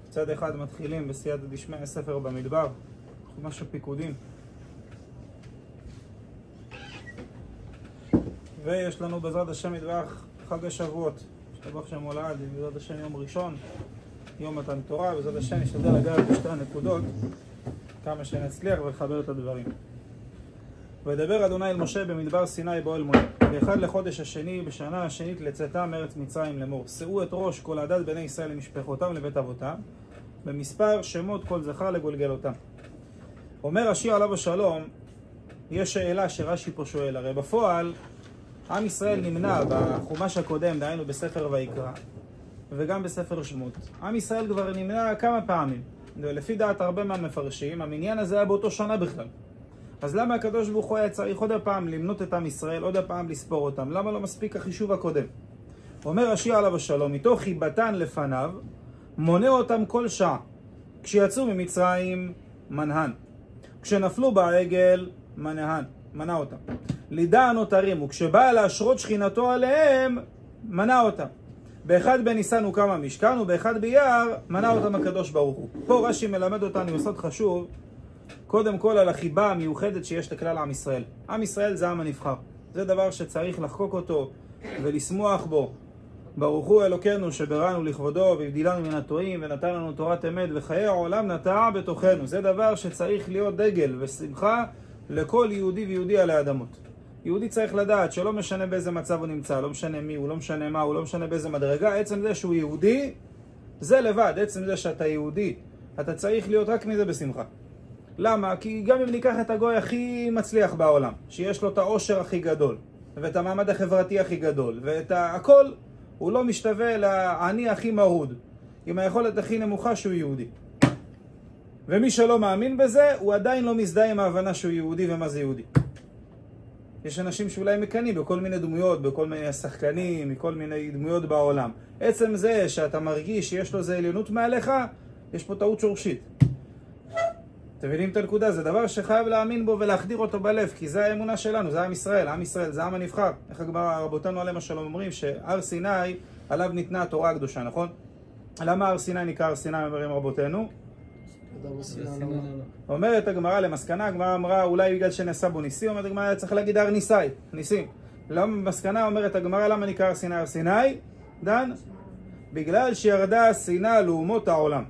צד אחד מתחילים בסייעתא דשמיא ספר במדבר, חומש הפיקודים. ויש לנו בעזרת השם יתברך חג השבועות. השתבח שם הולד, בעזרת השם יום ראשון, יום מתן תורה, בעזרת השם נשתדל לגעת בשתי הנקודות כמה שנצליח ולחבר את הדברים. וידבר אדוני אל משה במדבר סיני באוהל מועד, באחד לחודש השני בשנה השנית לצאתם מארץ מצרים לאמור, שאו את ראש כל עדת בני ישראל למשפחותם לבית אבותם, במספר שמות כל זכר לגולגלותם. אומר רש"י עליו השלום, יש שאלה שרש"י פה שואל, הרי בפועל עם ישראל נמנע בחומש הקודם, דהיינו בספר ויקרא וגם בספר שמות. עם ישראל כבר נמנע כמה פעמים, ולפי דעת הרבה מהמפרשים המניין הזה היה באותו שנה בכלל. אז למה הקדוש ברוך הוא היה צריך עוד הפעם למנות את עם ישראל, עוד הפעם לספור אותם? למה לא מספיק החישוב הקודם? אומר רש"י עליו השלום, מתוך חיבתן לפניו מונה אותם כל שעה. כשיצאו ממצרים מנהן, כשנפלו בעגל מנה אותם. לידה הנותרים, וכשבא להשרות שכינתו עליהם מנה אותם. באחד בניסן הוקם המשכן, ובאחד באייר מנה אותם הקדוש ברוך הוא. פה רש"י מלמד אותנו יסוד חשוב, קודם כל על החיבה המיוחדת שיש לכלל עם ישראל. עם ישראל זה העם הנבחר. זה דבר שצריך לחקוק אותו ולשמוח בו. ברוך הוא אלוקינו שבראנו לכבודו והבדילנו מן הטועים ונתן לנו תורת אמת וחיי העולם נטע בתוכנו. זה דבר שצריך להיות דגל ושמחה לכל יהודי ויהודי עלי אדמות. יהודי צריך לדעת שלא משנה באיזה מצב הוא נמצא, לא משנה מי הוא, לא משנה מה הוא, לא משנה באיזה מדרגה, עצם זה שהוא יהודי, זה לבד, עצם זה שאתה יהודי, אתה צריך להיות רק מזה בשמחה. למה? כי גם אם ניקח את הגוי הכי מצליח בעולם, שיש לו את העושר הכי גדול, ואת המעמד החברתי הכי גדול, ואת הכל, הוא לא משתווה לעני הכי מרוד, עם היכולת הכי נמוכה שהוא יהודי. ומי שלא מאמין בזה, הוא עדיין לא מזדהה עם ההבנה שהוא יהודי ומה זה יהודי. יש אנשים שאולי מקנים בכל מיני דמויות, בכל מיני שחקנים, מכל מיני דמויות בעולם. עצם זה שאתה מרגיש שיש לו איזה עליונות מעליך, יש פה טעות שורשית. אתם מבינים את הנקודה? זה דבר שחייב להאמין בו ולהחדיר אותו בלב, כי זה האמונה שלנו, זה עם ישראל. עם ישראל זה העם הנבחר. איך הגמרא רבותינו עליהם השלום אומרים שהר סיני עליו ניתנה התורה הקדושה, נכון? למה הר סיני נקרא הר סיני, אומרים רבותינו? אומרת הגמרא למסקנה, הגמרא אמרה אולי בגלל שנעשה בו ניסים, אומרת הגמרא צריך להגיד הר ניסים. למה במסקנה אומרת הגמרא למה נקרא הר סיני הר סיני? דן? בגלל שירדה שנאה לאומות העולם.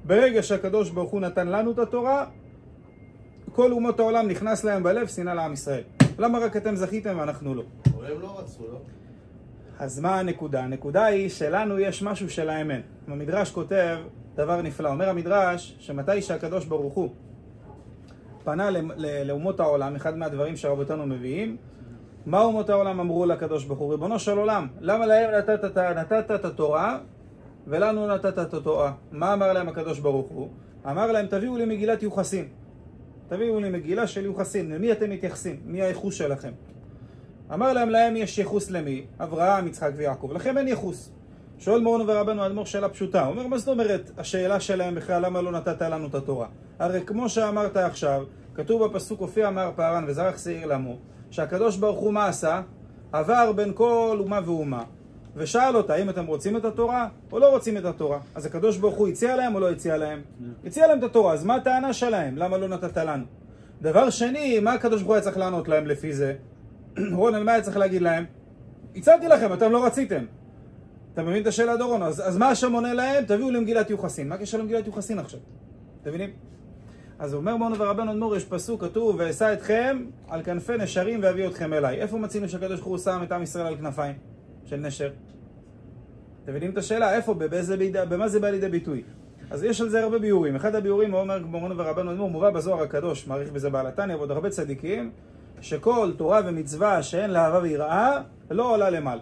ברגע שהקדוש ברוך הוא נתן לנו את התורה, כל אומות העולם נכנס להם בלב שנאה לעם ישראל. למה רק אתם זכיתם ואנחנו לא? אבל הם לא רצו, לא? אז מה הנקודה? הנקודה היא שלנו יש משהו שלהם אין. המדרש כותב דבר נפלא. אומר המדרש שמתי שהקדוש ברוך הוא פנה לאומות העולם, אחד מהדברים שרבותינו מביאים, מה אומות העולם אמרו לקדוש ברוך הוא? ריבונו של עולם, למה להם נתת את התורה ולנו נתת את התורה? מה אמר להם הקדוש ברוך הוא? אמר להם תביאו לי מגילת יוחסין. תביאו לי מגילה של יוחסין. למי אתם מתייחסים? מי הייחוס שלכם? אמר להם יש ייחוס למי? אברהם, יצחק ויעקב. לכם אין ייחוס. שואל מורנו ורבנו האדמו"ר שאלה פשוטה. הוא אומר, מה זאת אומרת השאלה שלהם בכלל למה לא נתת לנו את התורה? הרי כמו שאמרת עכשיו, כתוב בפסוק הופיע אמר פארן וזרח שעיר למו, שהקדוש ברוך הוא מה עשה? עבר בין כל אומה ואומה ושאל אותה, האם אתם רוצים את התורה או לא רוצים את התורה? אז הקדוש ברוך הוא הציע להם או לא הציע להם? הציע להם את התורה, אז מה הטענה שלהם? למה לא נתת לנו? דבר שני, מה הקדוש ברוך הוא היה צריך לענות להם לפי זה? רונן, מה היה צריך להגיד להם? הצעתי לכם, אתם לא רציתם. אתה מבין את השאלה דורון? אז מה השם עונה להם? תביאו למגילת יוחסין. מה קשר למגילת יוחסין עכשיו? אתם מבינים? אז אומר מורנו ורבנו אדמו"ר, יש פסוק כתוב, ואשא אתכם על כנפי נשרים ואביא אתכם אליי. איפה מצינו שהקדוש ברוך הוא שם את עם ישראל על כנפיים של נשר? אתם מבינים את השאלה? איפה? במה זה בא לידי ביטוי? אז יש על זה הרבה ביורים. אחד הביורים אומר מורנו ורבנו אדמו"ר, מובא בזוהר הקדוש, מעריך בזה בעל התניא ועוד הרבה צדיקים, שכל תורה ומצווה שאין לה אהבה ויראה לא עולה למעלה.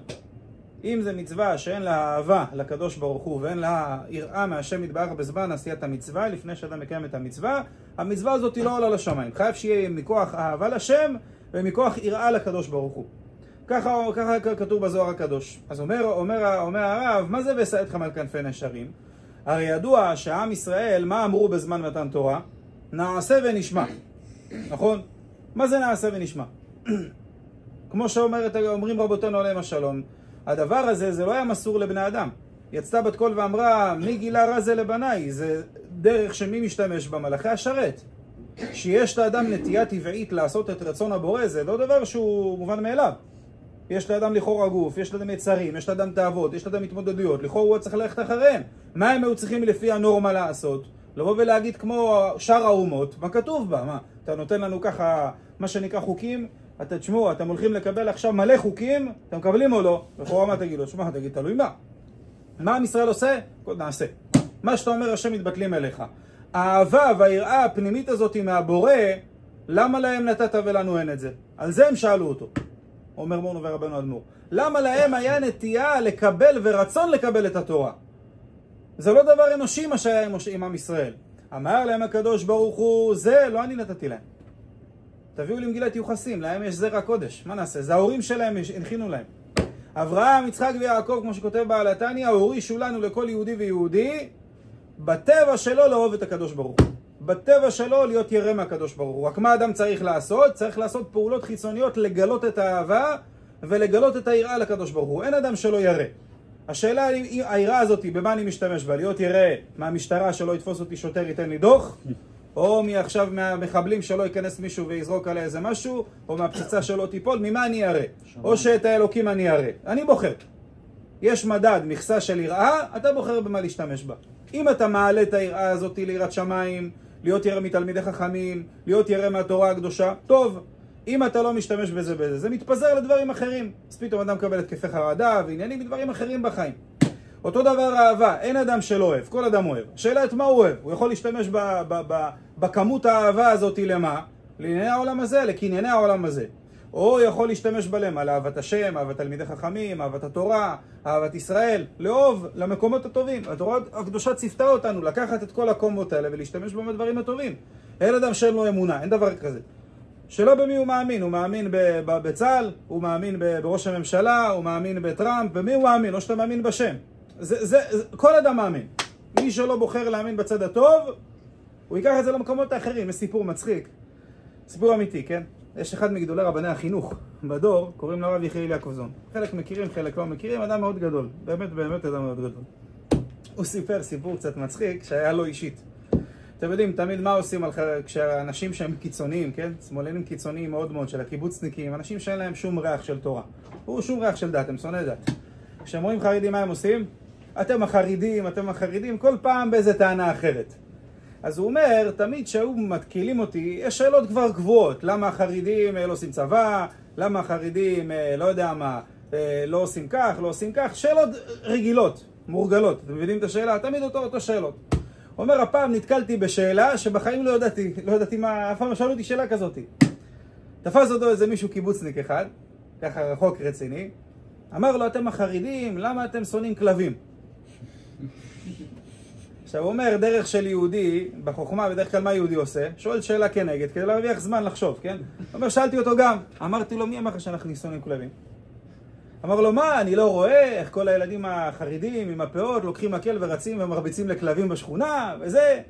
אם זה מצווה שאין לה אהבה לקדוש ברוך הוא ואין לה יראה מהשם יתברך בזמן עשיית המצווה, לפני שאדם מקיים את המצווה, המצווה הזאת היא לא עולה לשמיים. חייב שיהיה מכוח אהבה לשם ומכוח יראה לקדוש ברוך הוא. ככה כתוב בזוהר הקדוש. אז אומר הרב, מה זה ואשא אתכם על כנפי נשרים? הרי ידוע שהעם ישראל, מה אמרו בזמן מתן תורה? נעשה ונשמע. נכון? מה זה נעשה ונשמע? כמו שאומרים רבותינו עליהם השלום, הדבר הזה זה לא היה מסור לבני אדם. יצתה בת קול ואמרה, מי גילה רע זה לבניי? זה דרך שמי משתמש בה? מלאכי השרת. שיש לאדם נטייה טבעית לעשות את רצון הבורא, זה לא דבר שהוא מובן מאליו. יש לאדם לכאורה גוף, יש לאדם יצרים, יש לאדם תאוות, יש לאדם התמודדויות, לכאורה הוא צריך ללכת אחריהם. מה הם היו צריכים לפי הנורמה לעשות? לבוא ולהגיד כמו שאר האומות, מה כתוב בה? מה? אתה נותן לנו ככה, מה שנקרא חוקים, אתה תשמעו, אתם הולכים לקבל עכשיו מלא חוקים, אתם מקבלים או לא? לכאורה מה תגיד לו? שמע, תגיד, תלוי מה? מה עם ישראל עושה? כל נעשה. מה שאתה אומר, השם מתבטלים אליך. האהבה והיראה הפנימית הזאת מהבורא, למה להם נתת ולנו אין את זה? על זה הם שאלו אותו. אומר מורנו ורבנו אדמו"ר. למה להם היה נטייה לקבל ורצון לקבל את התורה? זה לא דבר אנושי מה שהיה עם עם ישראל. אמר להם הקדוש ברוך הוא, זה לא אני נתתי להם. תביאו לי מגילת יוחסין, להם יש זרע קודש. מה נעשה? זה ההורים שלהם הנחינו להם. אברהם, יצחק ויעקב, כמו שכותב בעל התניא, הורישו לנו לכל יהודי ויהודי, בטבע שלו לאהוב את הקדוש ברוך הוא. בטבע שלו להיות ירא מהקדוש ברוך הוא. רק מה אדם צריך לעשות? צריך לעשות פעולות חיצוניות, לגלות את האהבה ולגלות את היראה לקדוש ברוך הוא. אין אדם שלא ירא. השאלה היא, היראה הזאת, במה אני משתמש בה? להיות ירא מהמשטרה שלא יתפוס אותי שוטר ייתן לי דוח? או מעכשיו מהמחבלים שלא ייכנס מישהו ויזרוק עלי איזה משהו? או מהפצצה שלא תיפול? ממה אני ירא? או שאת האלוקים אני ירא? אני בוחר. יש מדד, מכסה של יראה, אתה בוחר במה להשתמש בה. אם אתה מעלה את היראה הזאת ליראת שמיים, להיות ירא מתלמידי חכמים, להיות ירא מהתורה הקדושה, טוב. אם אתה לא משתמש בזה, זה מתפזר לדברים אחרים. אז פתאום אדם מקבל התקפי חרדה ועניינים בדברים אחרים בחיים. אותו דבר אהבה, אין אדם שלא אוהב, כל אדם אוהב. השאלה את מה הוא אוהב? הוא יכול להשתמש בכמות האהבה הזאת למה? לענייני העולם הזה, לקנייני העולם הזה. או יכול להשתמש בלמה, לאהבת השם, אהבת תלמידי חכמים, אהבת התורה, אהבת ישראל, לאהוב למקומות הטובים. התורה הקדושה ציפתה אותנו לקחת את כל הקומות האלה ולהשתמש בהם בדברים הטובים. אין אדם שאין לו אמונה, אין דבר כזה. שלא במי הוא מאמין, הוא מאמין בצה"ל, הוא מאמין בראש הממשלה, הוא מאמין בטראמפ, במי הוא מאמין, או שאתה מאמין בשם. כל אדם מאמין. מי שלא בוחר להאמין בצד הטוב, הוא ייקח את זה למקומות האחרים. יש סיפור מצחיק, סיפור אמיתי, כן? יש אחד מגדולי רבני החינוך בדור, קוראים לו הרב יחיאל יעקובזון. חלק מכירים, חלק לא מכירים, אדם מאוד גדול. באמת אדם מאוד גדול. הוא סיפר סיפור קצת מצחיק שהיה לו אישית. אתם יודעים, תמיד מה עושים כשאנשים שהם קיצוניים, כן? שמאלנים קיצוניים מאוד מאוד, של הקיבוצניקים, אנשים שאין להם שום ריח של תורה. הוא שום ריח של דת, הם שונאי דת. כשהם רואים חרדים, מה הם עושים? אתם החרדים, כל פעם באיזה טענה אחרת. אז הוא אומר, תמיד שהיו מתקילים אותי, יש שאלות כבר קבועות. למה החרדים לא עושים צבא? למה החרדים, לא יודע מה, לא עושים כך, לא עושים כך? שאלות רגילות, מורגלות. אתם מבינים את השאלה? תמיד אותו שאלות. הוא אומר, הפעם נתקלתי בשאלה שבחיים לא ידעתי מה, אף פעם שאלו אותי שאלה כזאת. תפס אותו איזה מישהו קיבוצניק אחד, ככה רחוק רציני, אמר לו, אתם החרדים, למה אתם שונאים כלבים? עכשיו הוא אומר, דרך של יהודי, בחוכמה, בדרך כלל מה יהודי עושה? שואל שאלה כנגד, כדי להרוויח זמן לחשוב, כן? הוא אומר, שאלתי אותו גם, אמרתי לו, מי אמר לך שאנחנו שונאים כלבים? אמר לו, מה, אני לא רואה איך כל הילדים החרדים עם הפאות לוקחים מקל ורצים ומרביצים לכלבים בשכונה, וזה.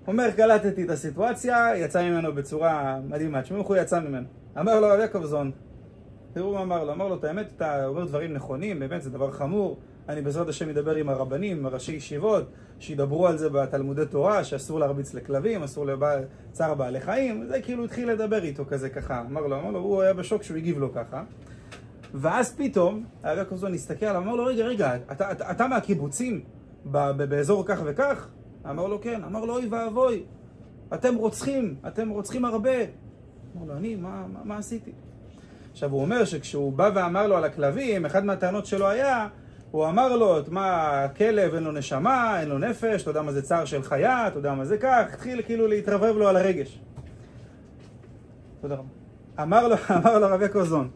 אומר, קלטתי את הסיטואציה, יצא ממנו בצורה מדהימה. תשמעו איך הוא יצא ממנו. אמר לו, הרב יעקובזון, תראו מה אמר לו. אמר לו, את האמת, אתה אומר דברים נכונים, באמת זה דבר חמור. אני בעזרת השם מדבר עם הרבנים, עם הראשי ישיבות, שידברו על זה בתלמודי תורה, שאסור להרביץ לכלבים, אסור לצער בעלי חיים. זה כאילו התחיל לדבר איתו כזה ככה. אמר לו, הוא היה בשוק שהוא הגיב לו ככה. ואז פתאום, הרב יעקובזון נסתכל עליו, אמר לו, רגע, אתה מהקיבוצים באזור כך וכך? אמר לו, כן. אמר לו, אוי ואבוי, אתם רוצחים הרבה. אמר לו, אני, מה עשיתי? עכשיו, הוא אומר שכשהוא בא ואמר לו על הכלבים, אחד מהטענות שלו היה, הוא אמר לו, מה, כלב אין לו נשמה, אין לו נפש, אתה יודע מה זה צער של חיה, אתה יודע מה זה כך, התחיל כאילו להתרבב לו על הרגש. תודה רבה. אמר לו הרב יעקובזון,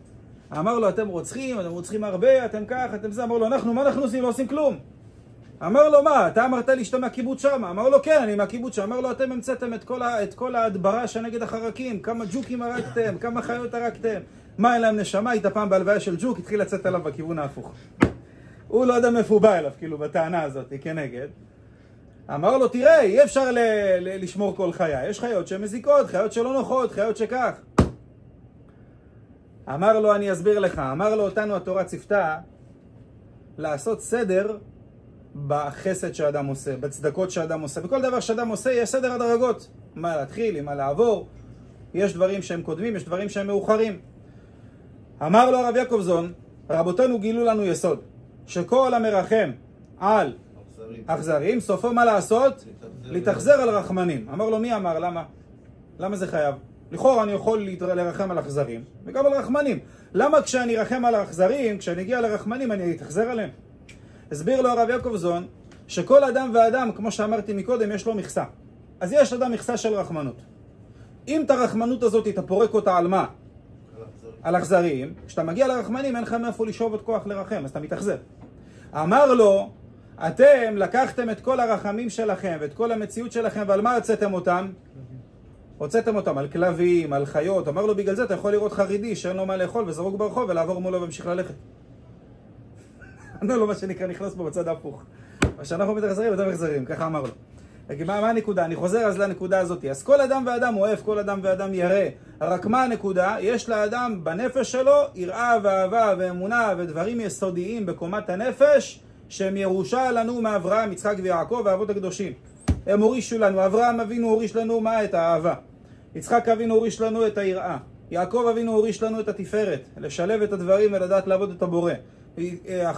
אמר לו, אתם רוצחים הרבה, אתם כך, אתם זה. אמר לו, מה אנחנו עושים? לא עושים כלום. אמר לו, מה, אתה אמרת לי שאתה מהקיבוץ שם? אמר לו, כן, אני מהקיבוץ שם. אמר לו, אתם המצאתם את כל ההדברה שנגד החרקים, כמה ג'וקים הרגתם, כמה חיות הרגתם. מה, אין להם נשמה? היית פעם בהלוויה של ג'וק, התחיל לצאת עליו בכיוון ההפוך. הוא לא יודע מאיפה הוא בא אליו, כאילו, בטענה הזאת, כנגד. אמר לו, תראה, אי אפשר לשמור כל חיה. יש חיות שמזיקות, חיות שלא נוחות, חיות שכך. אמר לו, אני אסביר לך. אמר לו, אותנו התורה ציפתה לעשות סדר בחסד שאדם עושה, בצדקות שאדם עושה. בכל דבר שאדם עושה יש סדר הדרגות. מה להתחיל, עם מה לעבור. יש דברים שהם קודמים, יש דברים שהם מאוחרים. אמר לו הרב יעקובזון, רבותינו גילו לנו יסוד, שכל המרחם על אכזרים, סופו מה לעשות? להתאכזר על רחמנים. אמר לו, מי אמר? למה? למה זה חייב? לכאורה אני יכול לרחם על אכזרים וגם על רחמנים. למה כשאני רחם על האכזרים, כשאני אגיע לרחמנים אני אתאכזר עליהם? הסביר לו הרב יעקובזון שכל אדם ואדם, כמו שאמרתי מקודם, יש לו מכסה. אז יש אדם מכסה של רחמנות. אם את הרחמנות הזאת אתה פורק אותה על מה? על אכזרים. כשאתה מגיע לרחמנים אין לך מאיפה לשאוב את כוח לרחם, אז אתה מתאכזר. אמר לו, אתם לקחתם את כל הרחמים שלכם ואת כל המציאות שלכם, ועל מה הוצאתם אותם? הוצאתם אותם על כלבים, על חיות. אמר לו, בגלל זה אתה יכול לראות חרדי שאין לו מה לאכול וזרוק ברחוב ולעבור מולו והמשיך ללכת. לא מה שנקרא נכנס פה בצד ההפוך. כשאנחנו מתאכזרים, אתם מחזרים, ככה אמר לו. מה הנקודה? אני חוזר אז לנקודה הזאת. אז כל אדם ואדם אוהב, כל אדם ואדם ירא. רק מה הנקודה? יש לאדם בנפש שלו יראה ואהבה ואמונה ודברים יסודיים בקומת הנפש שהם ירושה לנו מאברהם, יצחק ויעקב והאבות הקדושים. הם הורישו לנו, אברהם אבינו הוריש לנו מה? את האהבה. יצחק אבינו הוריש לנו את היראה. יעקב אבינו הוריש לנו את התפארת. לשלב את הדברים ולדעת לעבוד את הבורא.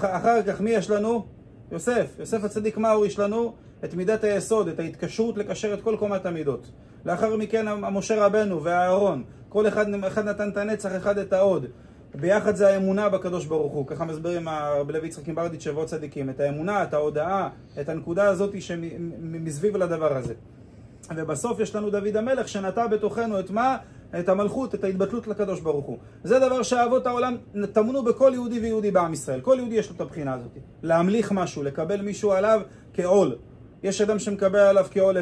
אחר כך מי יש לנו? יוסף. יוסף הצדיק מה הוריש לנו? את מידת היסוד, את ההתקשרות לקשר את כל קומת המידות. לאחר מכן המשה רבנו והאהרון. כל אחד נתן את הנצח, אחד את העוד. ביחד זה האמונה בקדוש ברוך הוא. ככה מסבירים בלוי יצחקים ברדיץ' ועוד צדיקים. את האמונה, את ההודעה, את הנקודה הזאת שמסביב לדבר הזה. ובסוף יש לנו דוד המלך שנטע בתוכנו את מה? את המלכות, את ההתבטלות לקדוש ברוך הוא. זה דבר שאהבות העולם טמנו בכל יהודי ויהודי בעם ישראל. כל יהודי יש לו את הבחינה הזאת. להמליך משהו, לקבל מישהו עליו כעול. יש אדם שמקבל עליו כעול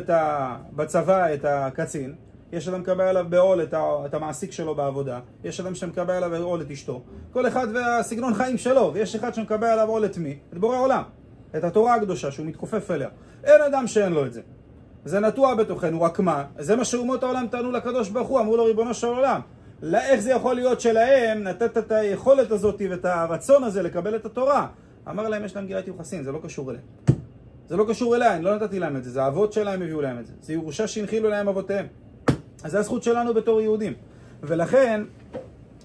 בצבא את הקצין. יש אדם מקבל עליו בעול את המעסיק שלו בעבודה. יש אדם שמקבל עליו בעול את אשתו. כל אחד והסגנון חיים שלו. ויש אחד שמקבל עליו עול את מי? את בורא העולם. את התורה הקדושה שהוא מתכופף אליה. אין אדם שאין לו את זה. זה נטוע בתוכנו, רק מה? זה מה שאומות העולם טענו לקדוש ברוך הוא, אמרו לו ריבונו של עולם. איך זה יכול להיות שלהם נתת את היכולת הזאת ואת הרצון הזה לקבל את התורה? אמר להם, יש להם גילת יוחסין, זה לא קשור אליהם. זה לא קשור אליי, אני לא נתתי להם את זה, זה האבות שלהם הביאו להם את זה. זה ירושה שהנחילו להם אבותיהם. אז זה הזכות שלנו בתור יהודים. ולכן,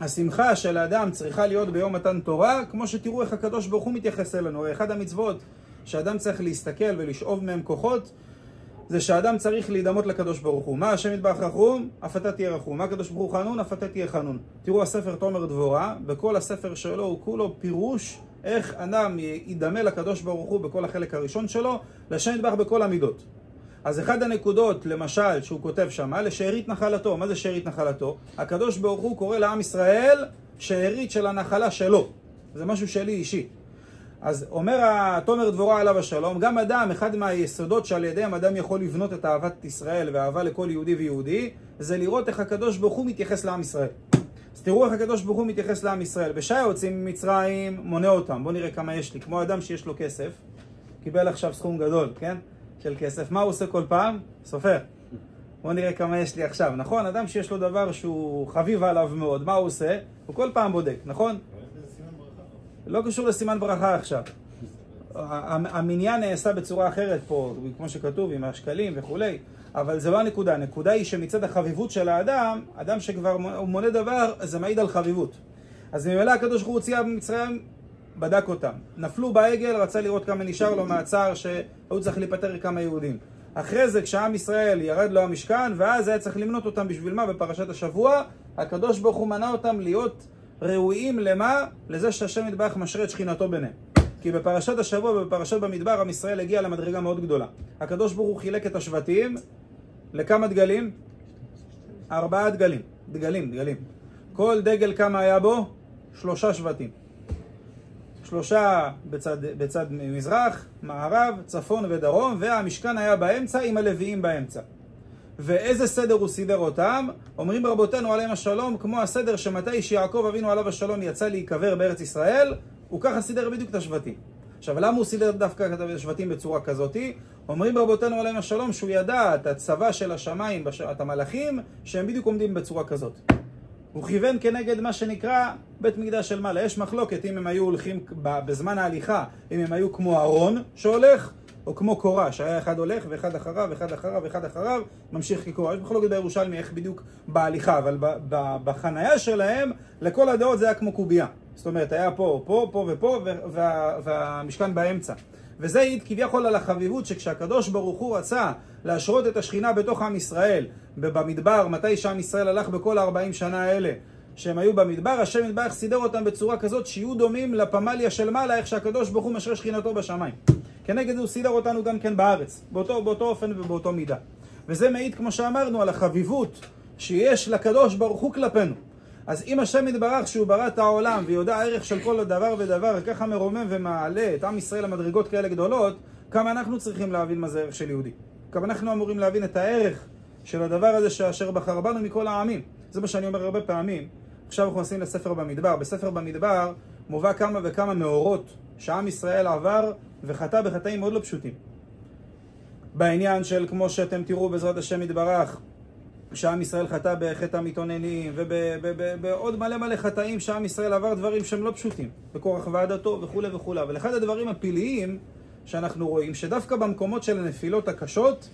השמחה של האדם צריכה להיות ביום מתן תורה, כמו שתראו איך הקדוש ברוך הוא מתייחס אלינו. אחד המצוות שאדם צריך להסתכל ולשאוב מהם כוחות, זה שהאדם צריך להידמות לקדוש ברוך הוא. מה השם יתברך רחום? אף אתה תהיה רחום. מה הקדוש ברוך הוא חנון? אף אתה תהיה חנון. תראו הספר תומר דבורה, בכל הספר שלו הוא כולו פירוש איך אדם ידמה לקדוש ברוך הוא בכל החלק הראשון שלו, לשם יתברך בכל המידות. אז אחד הנקודות, למשל, שהוא כותב שם, לשארית נחלתו. מה זה שארית נחלתו? הקדוש ברוך הוא קורא לעם ישראל שארית של הנחלה שלו. זה משהו שלי אישי. אז אומר תומר דבורה עליו השלום, גם אדם, אחד מהיסודות שעל ידיהם אדם יכול לבנות את אהבת ישראל ואהבה לכל יהודי ויהודי, זה לראות איך הקדוש ברוך הוא מתייחס לעם ישראל. אז תראו איך הקדוש ברוך הוא מתייחס לעם ישראל. בשעה יוצאים ממצרים, מונה אותם. בואו נראה כמה יש לי. כמו אדם שיש לו כסף, קיבל עכשיו סכום גדול, כן? של כסף. מה הוא עושה כל פעם? סופר. בואו נראה כמה יש לי עכשיו. נכון? אדם שיש לו דבר שהוא חביב עליו מאוד. מה הוא עושה? הוא כל פעם בודק, נכון? לא קשור לסימן ברכה עכשיו. המניין נעשה בצורה אחרת פה, כמו שכתוב, עם השקלים וכולי, אבל זה לא הנקודה. הנקודה היא שמצד החביבות של האדם, אדם שכבר מונה דבר, זה מעיד על חביבות. אז ממילא הקדוש ברוך הוא הוציא במצרים, בדק אותם. נפלו בעגל, רצה לראות כמה נשאר לו מהצער שהוא צריך להיפטר כמה יהודים. אחרי זה, כשעם ישראל ירד לו המשכן, ואז היה צריך למנות אותם בשביל מה? בפרשת השבוע, הקדוש ברוך הוא מנה אותם להיות ראויים למה? לזה שהשם יתברך משרה את שכינתו ביניהם. כי בפרשת השבוע ובפרשת במדבר עם ישראל הגיע למדרגה מאוד גדולה. הקדוש ברוך הוא חילק את השבטים לכמה דגלים? 4 דגלים. דגלים. כל דגל כמה היה בו? 3 שבטים. 3 בצד מזרח, מערב, צפון ודרום, והמשכן היה באמצע עם הלוויים באמצע. ואיזה סדר הוא סידר אותם? אומרים רבותינו עליהם השלום, כמו הסדר שמתי שיעקב אבינו עליו השלום יצא להיקבר בארץ ישראל, הוא ככה סידר בדיוק את השבטים. עכשיו, למה הוא סידר דווקא את השבטים בצורה כזאת? אומרים רבותינו עליהם השלום, שהוא ידע את הצבא של השמיים, את המלאכים, שהם בדיוק עומדים בצורה כזאת. הוא כיוון כנגד מה שנקרא בית מקדש של מעלה. יש מחלוקת אם הם היו הולכים בזמן ההליכה, אם הם היו כמו ארון שהולך, או כמו קורא, שהיה אחד הולך ואחד אחריו, אחד אחריו ואחד אחריו, ממשיך כקורא. יש מחלוקת בירושלמי איך בדיוק בהליכה, אבל בחנייה שלהם, לכל הדעות זה היה כמו קובייה. זאת אומרת, היה פה, פה, פה ופה, והמשכן באמצע. וזה העיד כביכול על החביבות שכשהקדוש ברוך הוא רצה להשרות את השכינה בתוך עם ישראל, במדבר, מתי שעם ישראל הלך בכל 40 שנה האלה, שהם היו במדבר, השם יתברך סידר אותם בצורה כזאת שיהיו דומים לפמליה של מעלה, איך שהקדוש ברוך הוא משרה שכינתו בשמיים. כנגד זה הוא סידר אותנו גם כן בארץ, באותו אופן ובאותו מידה. וזה מעיד, כמו שאמרנו, על החביבות שיש לקדוש ברוך הוא כלפינו. אז אם השם יתברך שהוא ברא את העולם ויודע הערך של כל דבר ודבר, ככה מרומם ומעלה את עם ישראל למדרגות כאלה גדולות, כמה אנחנו צריכים להבין מה זה ערך של יהודי. כמה אנחנו אמורים להבין את הערך של הדבר הזה שאשר בחר בנו מכל העמים. זה מה שאני אומר הרבה פעמים. עכשיו אנחנו נשים לספר במדבר. בספר במדבר מובא כמה וכמה מאורות שעם ישראל עבר וחטא בחטאים מאוד לא פשוטים. בעניין של, כמו שאתם תראו בעזרת השם יתברך, שעם ישראל חטא בחטא המתאוננים, ובעוד מלא חטאים שעם ישראל עבר דברים שהם לא פשוטים, בקורח ועדתו וכו' וכו'. אבל אחד הדברים הפלאיים שאנחנו רואים, שדווקא במקומות של הנפילות הקשות,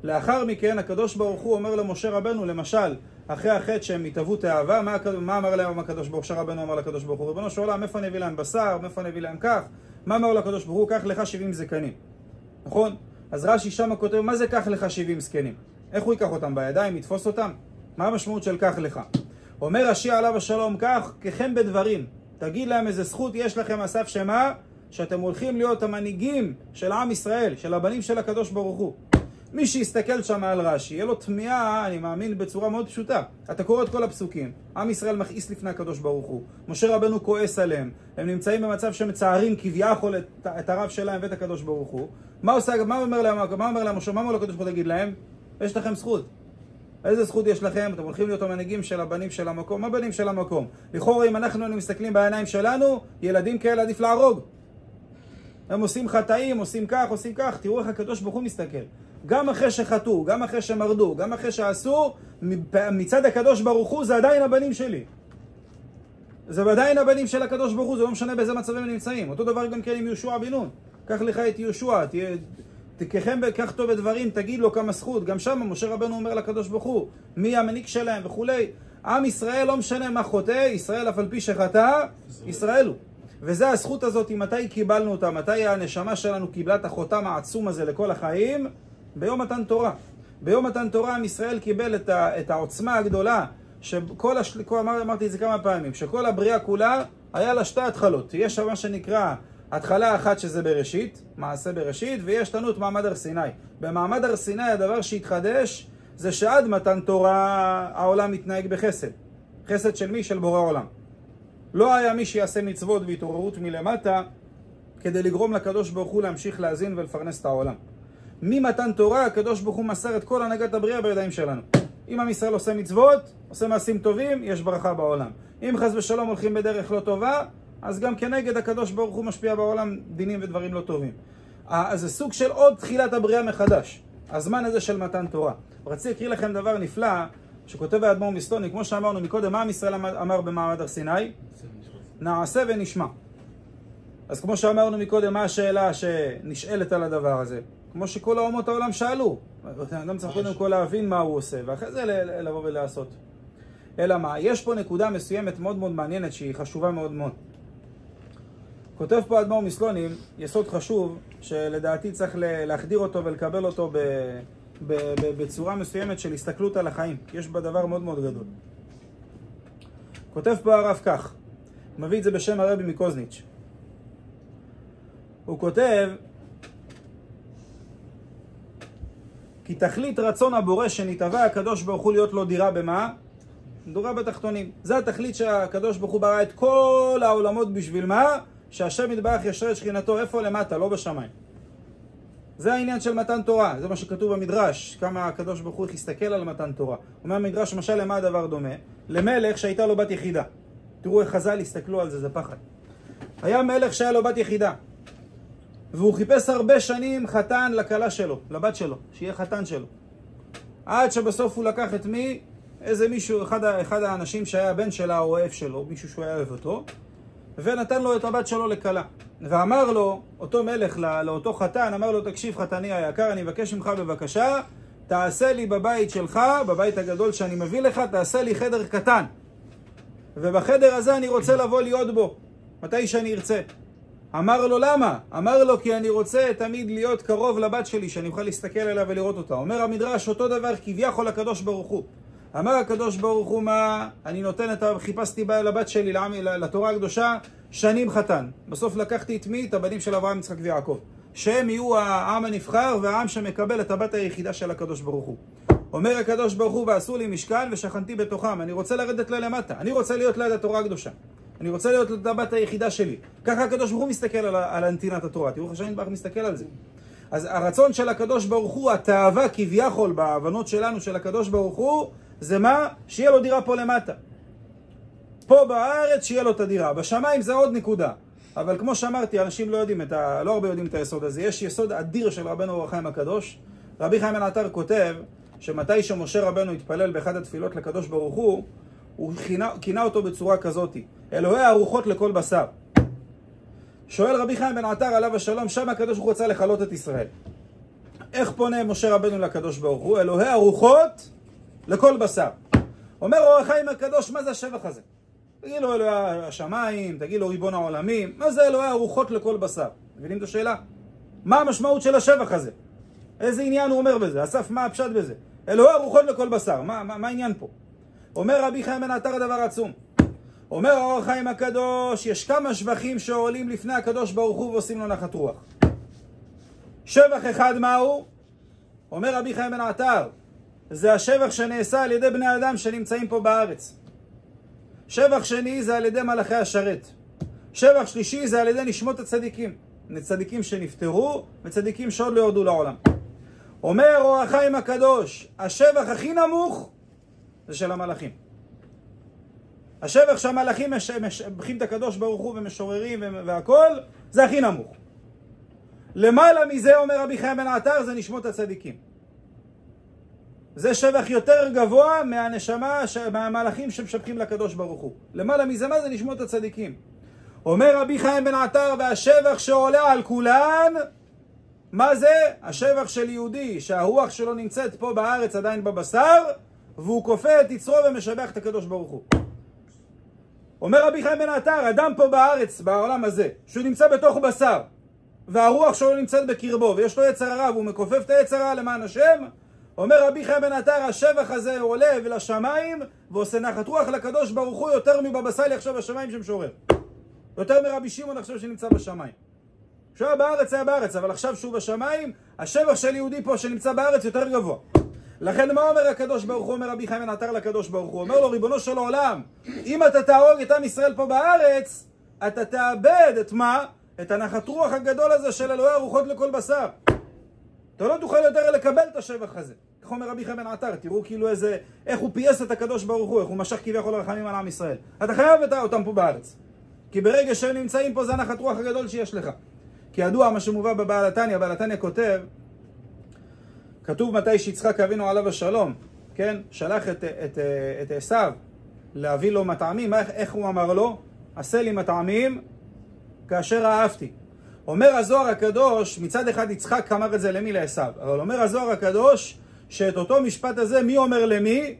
לאחר מכן הקדוש ברוך הוא אומר למשה רבנו, למשל, אחרי החטא שהם התאוו תאווה, מה אמר להם הקדוש ברוך הוא? רבנו אמר לקדוש ברוך הוא, ריבונו של עולם, מאיפה נביא להם בשר, מאיפה נביא להם כך? מה אמר לקדוש ברוך הוא? קח לך 70 זקנים. נכון? אז רש"י שם כותב, מה זה קח לך 70 זקנים? איך הוא ייקח אותם בידיים, יתפוס אותם? מה המשמעות של קח לך? אומר רש"י עליו השלום, כך ככם בדברים, תגיד להם איזה זכות יש לכם אסף שמה, שאתם הולכים להיות המנהיגים של עם ישראל, של הבנים של הקדוש ברוך הוא. מי שיסתכל שם על רש"י, יהיה לו תמיהה, אני מאמין, בצורה מאוד פשוטה. אתה קורא את כל הפסוקים. עם ישראל מכעיס לפני הקדוש ברוך הוא. משה רבנו כועס עליהם. הם נמצאים במצב שמצערים כביכול את הרב שלהם ואת הקדוש ברוך הוא. מה אומר להם משה? מה אומר לקדוש ברוך הוא? תגיד להם, יש לכם זכות. איזה זכות יש לכם? אתם הולכים להיות המנהיגים של הבנים של המקום. מה בנים של המקום? לכאורה, אם אנחנו מסתכלים בעיניים שלנו, ילדים כאלה עדיף להרוג. הם עושים חטאים, עושים כך. תראו איך הקדוש ברוך הוא מסתכל. גם אחרי שחטאו, גם אחרי שמרדו, גם אחרי שעשו, מצד הקדוש ברוך הוא זה עדיין הבנים שלי. זה עדיין הבנים של הקדוש ברוך הוא, זה לא משנה באיזה מצבים הם נמצאים. אותו דבר גם כן עם יהושע בן נון. קח לך את יהושע, תקחם בכך טוב בדברים, תגיד לו כמה זכות. גם שם משה רבנו אומר לקדוש ברוך הוא, מי המנהיג שלהם וכולי. עם ישראל לא משנה מה חוטא, ישראל אף על פי שחטא, ישראל הוא. וזה הזכות הזאת, מתי קיבלנו אותה, מתי הנשמה שלנו קיבלה את החותם העצום הזה לכל החיים? ביום מתן תורה. ביום מתן תורה עם ישראל קיבל את העוצמה הגדולה, אמרתי את זה כמה פעמים, שכל הבריאה כולה היה לה שתי התחלות. יש מה שנקרא התחלה אחת שזה בראשית, מעשה בראשית, ויש לנו את מעמד הר סיני. במעמד הר סיני הדבר שהתחדש זה שעד מתן תורה העולם מתנהג בחסד. חסד של מי? של בורא עולם. לא היה מי שיעשה מצוות והתעוררות מלמטה כדי לגרום לקדוש ברוך הוא להמשיך להזין ולפרנס את העולם. ממתן תורה הקדוש ברוך הוא מסר את כל הנהגת הבריאה בידיים שלנו. אם עם ישראל עושה מצוות, עושה מעשים טובים, יש ברכה בעולם. אם חס ושלום הולכים בדרך לא טובה, אז גם כנגד הקדוש ברוך הוא משפיע בעולם דינים ודברים לא טובים. אז זה סוג של עוד תחילת הבריאה מחדש. הזמן הזה של מתן תורה. רציתי להקריא לכם דבר נפלא שכותב האדמו"ר מסלוני, כמו שאמרנו מקודם, מה עם ישראל אמר במעמד הר סיני? נעשה ונשמע. אז כמו שאמרנו מקודם, מה השאלה שנשאלת על הדבר הזה? כמו שכל האומות העולם שאלו. אדם צריך קודם כל להבין מה הוא עושה, ואחרי זה לבוא ולעשות. אלא מה? יש פה נקודה מסוימת מאוד מאוד מעניינת, שהיא חשובה מאוד מאוד. כותב פה האדמו"ר מסלונים, יסוד חשוב, שלדעתי צריך להחדיר אותו ולקבל אותו בצורה מסוימת של הסתכלות על החיים. יש בה דבר מאוד מאוד גדול. כותב פה הרב כך, מביא את זה בשם הרבי מקוזניץ'. הוא כותב, כי תכלית רצון הבורא שנתהווה הקדוש ברוך הוא להיות לו דירה במה? דירה בתחתונים. זה התכלית שהקדוש ברוך הוא ברא את כל העולמות בשביל מה? שהשם יתברך ישרה את שכינתו איפה? למטה, לא בשמיים. זה העניין של מתן תורה, זה מה שכתוב במדרש, כמה הקדוש ברוך הוא יסתכל על מתן תורה. אומר המדרש, למשל, למה הדבר דומה? למלך שהייתה לו בת יחידה. תראו איך חז"ל הסתכלו על זה, זה פחד. היה מלך שהיה לו בת יחידה, והוא חיפש הרבה שנים חתן לכלה שלו, לבת שלו, שיהיה חתן שלו. עד שבסוף הוא לקח את מי? איזה מישהו, אחד האנשים שהיה הבן שלה או אוהב שלו, מישהו שהוא היה אוהב אותו, ונתן לו את הבת שלו לכלה. ואמר לו, אותו מלך לאותו חתן, אמר לו, תקשיב חתני היקר, אני מבקש ממך בבקשה, תעשה לי בבית שלך, בבית הגדול שאני מביא לך, תעשה לי חדר קטן. ובחדר הזה אני רוצה לבוא להיות בו, מתי שאני ארצה. אמר לו, למה? אמר לו, כי אני רוצה תמיד להיות קרוב לבת שלי, שאני אוכל להסתכל עליה ולראות אותה. אומר המדרש, אותו דבר כביכול הקדוש ברוך הוא. אמר הקדוש ברוך הוא, מה? אני נותן חיפשתי לבת שלי, לתורה הקדושה, שנים חתן. בסוף לקחתי את מי? את הבנים של אברהם, יצחק ויעקב. שהם יהיו העם הנבחר והעם שמקבל את הבת היחידה של הקדוש ברוך הוא. אומר הקדוש ברוך הוא, ועשו לי משכן ושכנתי בתוכם. אני רוצה לרדת למטה. אני רוצה להיות ליד התורה הקדושה. אני רוצה להיות את הבת היחידה שלי. ככה הקדוש ברוך הוא מסתכל על הנתינת התורה. תראו איך שאני מסתכל על זה. אז הרצון של הקדוש ברוך הוא, התאווה כביכול בהבנות שלנו של הקדוש ברוך הוא, זה מה? שיהיה לו דירה פה למטה. פה בארץ שיהיה לו את הדירה. בשמיים זה עוד נקודה. אבל כמו שאמרתי, אנשים לא הרבה יודעים את היסוד הזה. יש יסוד אדיר של רבנו אור החיים הקדוש. רבי חיים בן עטר כותב שמתי שמשה רבנו התפלל באחד התפילות לקדוש ברוך הוא כינה אותו בצורה כזאת. אלוהי הרוחות לכל בשר. שואל רבי חיים בן עטר עליו השלום, שם הקדוש ברוך הוא רצה לחלות את ישראל. איך פונה משה רבנו לקדוש ברוך הוא? אלוהי הרוחות לכל בשר. אומר אור החיים הקדוש, מה זה השבח הזה? תגיד לו אלוהי השמיים, תגיד לו ריבון העולמים, מה זה אלוהי הרוחות לכל בשר? מבינים את השאלה? מה המשמעות של השבח הזה? איזה עניין הוא אומר בזה? אסף, מה הפשט בזה? אלוהי הרוחות לכל בשר, מה העניין פה? אומר רבי חיים בן עטר דבר עצום. אומר אור החיים הקדוש, יש כמה שבחים שעולים לפני הקדוש ברוך הוא ועושים לו נחת רוח. שבח אחד מהו? אומר רבי חיים בן עטר, זה השבח שנעשה על ידי בני אדם שנמצאים פה בארץ. שבח שני זה על ידי מלאכי השרת. שבח שלישי זה על ידי נשמות הצדיקים. צדיקים שנפטרו וצדיקים שעוד לא יורדו לעולם. אומר אור החיים הקדוש, השבח הכי נמוך זה של המלאכים. השבח שהמלאכים משבחים את הקדוש ברוך הוא ומשוררים והכל, זה הכי נמוך. למעלה מזה, אומר רבי חיים בן עטר, זה נשמות הצדיקים. זה שבח יותר גבוה מהמלאכים שמשבחים לקדוש ברוך הוא. למעלה מזה, מה זה נשמות הצדיקים? אומר רבי חיים בן עטר, והשבח שעולה על כולן, מה זה? השבח של יהודי, שהרוח שלו נמצאת פה בארץ עדיין בבשר, והוא כופה את יצרו ומשבח את הקדוש ברוך הוא. אומר רבי חיים בן עטר, אדם פה בארץ, בעולם הזה, שהוא נמצא בתוך בשר, והרוח שלו נמצאת בקרבו, ויש לו יצר הרע, והוא מכופף את היצר הרע למען השם, אומר רבי חיים בן עטר, השבח הזה עולה ולשמיים, ועושה נחת רוח לקדוש ברוך הוא יותר מבבא סאלי עכשיו בשמיים שמשורר. יותר מרבי שמעון עכשיו שנמצא בשמיים. כשהוא היה בארץ, היה בארץ, אבל עכשיו שהוא בשמיים, השבח של יהודי פה שנמצא בארץ יותר גבוה. לכן מה אומר הקדוש ברוך הוא? אומר רבי חיים בן עטר לקדוש ברוך הוא, אומר לו, ריבונו של העולם, אם אתה תהרוג את עם ישראל פה בארץ, אתה תאבד את מה? את הנחת רוח הגדול הזה של אלוהי הרוחות לכל בשר. אתה לא תוכל יותר לקבל את השבח הזה. כך אומר רבי חיים בן עטר, תראו כאילו איך הוא פייס את הקדוש ברוך הוא, איך הוא משך כביכול הרחמים על עם ישראל. אתה חייב אותם פה בארץ. כי ברגע שהם נמצאים פה זה הנחת רוח הגדול שיש לך. כי ידוע מה שמובא בבעל התניא, בעל התניא כתוב מתי שיצחק אבינו עליו השלום, כן? שלח את עשיו להביא לו מטעמים, איך הוא אמר לו? עשה לי מטעמים כאשר אהבתי. אומר הזוהר הקדוש, מצד אחד יצחק אמר את זה למי? לעשיו. אבל אומר הזוהר הקדוש שאת אותו משפט הזה מי אומר למי?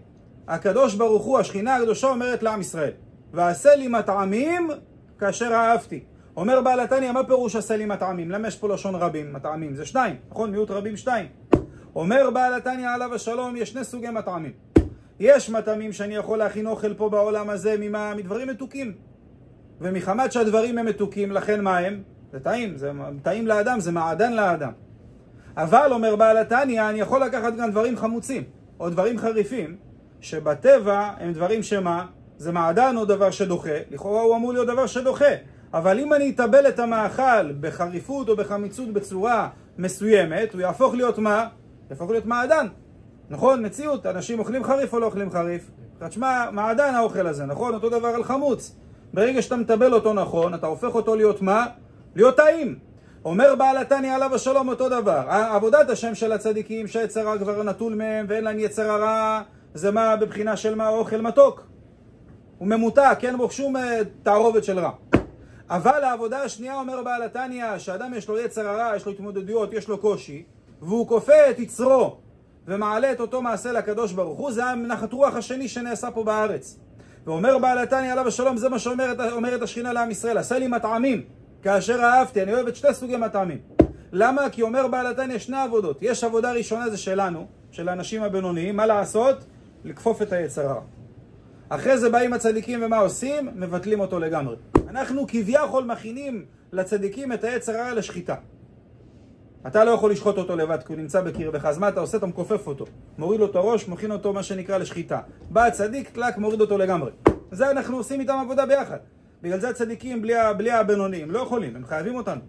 הקדוש ברוך הוא, השכינה הקדושה אומרת לעם ישראל. ועשה לי מטעמים כאשר אהבתי. אומר בעל התניא, מה פירוש עשה לי מטעמים? למה יש פה לשון רבים? מטעמים זה שניים, נכון? מיעוט רבים שתיים. אומר בעל התניא עליו השלום, יש שני סוגי מטעמים. יש מטעמים שאני יכול להכין אוכל פה בעולם הזה מדברים מתוקים. ומחמת שהדברים הם מתוקים, לכן מה הם? זה טעים, זה טעים לאדם, זה מעדן לאדם. אבל אומר בעל התניא, אני יכול לקחת גם דברים חמוצים, או דברים חריפים, שבטבע הם דברים שמה? זה מעדן או דבר שדוחה, לכאורה הוא אמור להיות דבר שדוחה. אבל אם אני אטבל את המאכל בחריפות או בחמיצות בצורה מסוימת, הוא יהפוך להיות מה? יהפוך להיות מעדן. נכון? מציאות, אנשים אוכלים חריף או לא אוכלים חריף? תשמע, מעדן האוכל הזה, נכון? אותו דבר על חמוץ. ברגע שאתה מטבל אותו נכון, אתה הופך אותו להיות מה? להיות טעים. אומר בעל התניא עליו השלום אותו דבר. עבודת השם של הצדיקים, שהיצר הרע כבר נטול מהם ואין להם יצר הרע, זה מה בבחינה של מה אוכל מתוק. הוא ממותק, אין בו שום תערובת של רע. אבל העבודה השנייה, אומר בעל התניא, שאדם יש לו יצר הרע, יש לו התמודדויות, יש לו קושי, והוא כופה את יצרו ומעלה את אותו מעשה לקדוש ברוך הוא, זה הנחת רוח השני שנעשה פה בארץ. ואומר בעל התניא עליו השלום, זה מה שאומרת השכינה לעם ישראל, עשה לי מטעמים כאשר אהבתי. אני אוהב את שתי סוגי מטעמים. למה? כי אומר בעל התניא שני עבודות. יש עבודה ראשונה, זה שלנו, של האנשים הבינוניים, מה לעשות? לכפוף את היצר הרע. אחרי זה באים הצדיקים ומה עושים? מבטלים אותו לגמרי. אנחנו כביכול מכינים לצדיקים את היצר הרע לשחיטה. אתה לא יכול לשחוט אותו לבד כי הוא נמצא בקרבך, אז מה אתה עושה? אתה מכופף אותו, מוריד לו את הראש, מכין אותו מה שנקרא לשחיטה. בא הצדיק, טלק, מוריד אותו לגמרי. זה אנחנו עושים איתם עבודה ביחד. בגלל זה הצדיקים בלי הבינוניים לא יכולים, הם חייבים אותנו.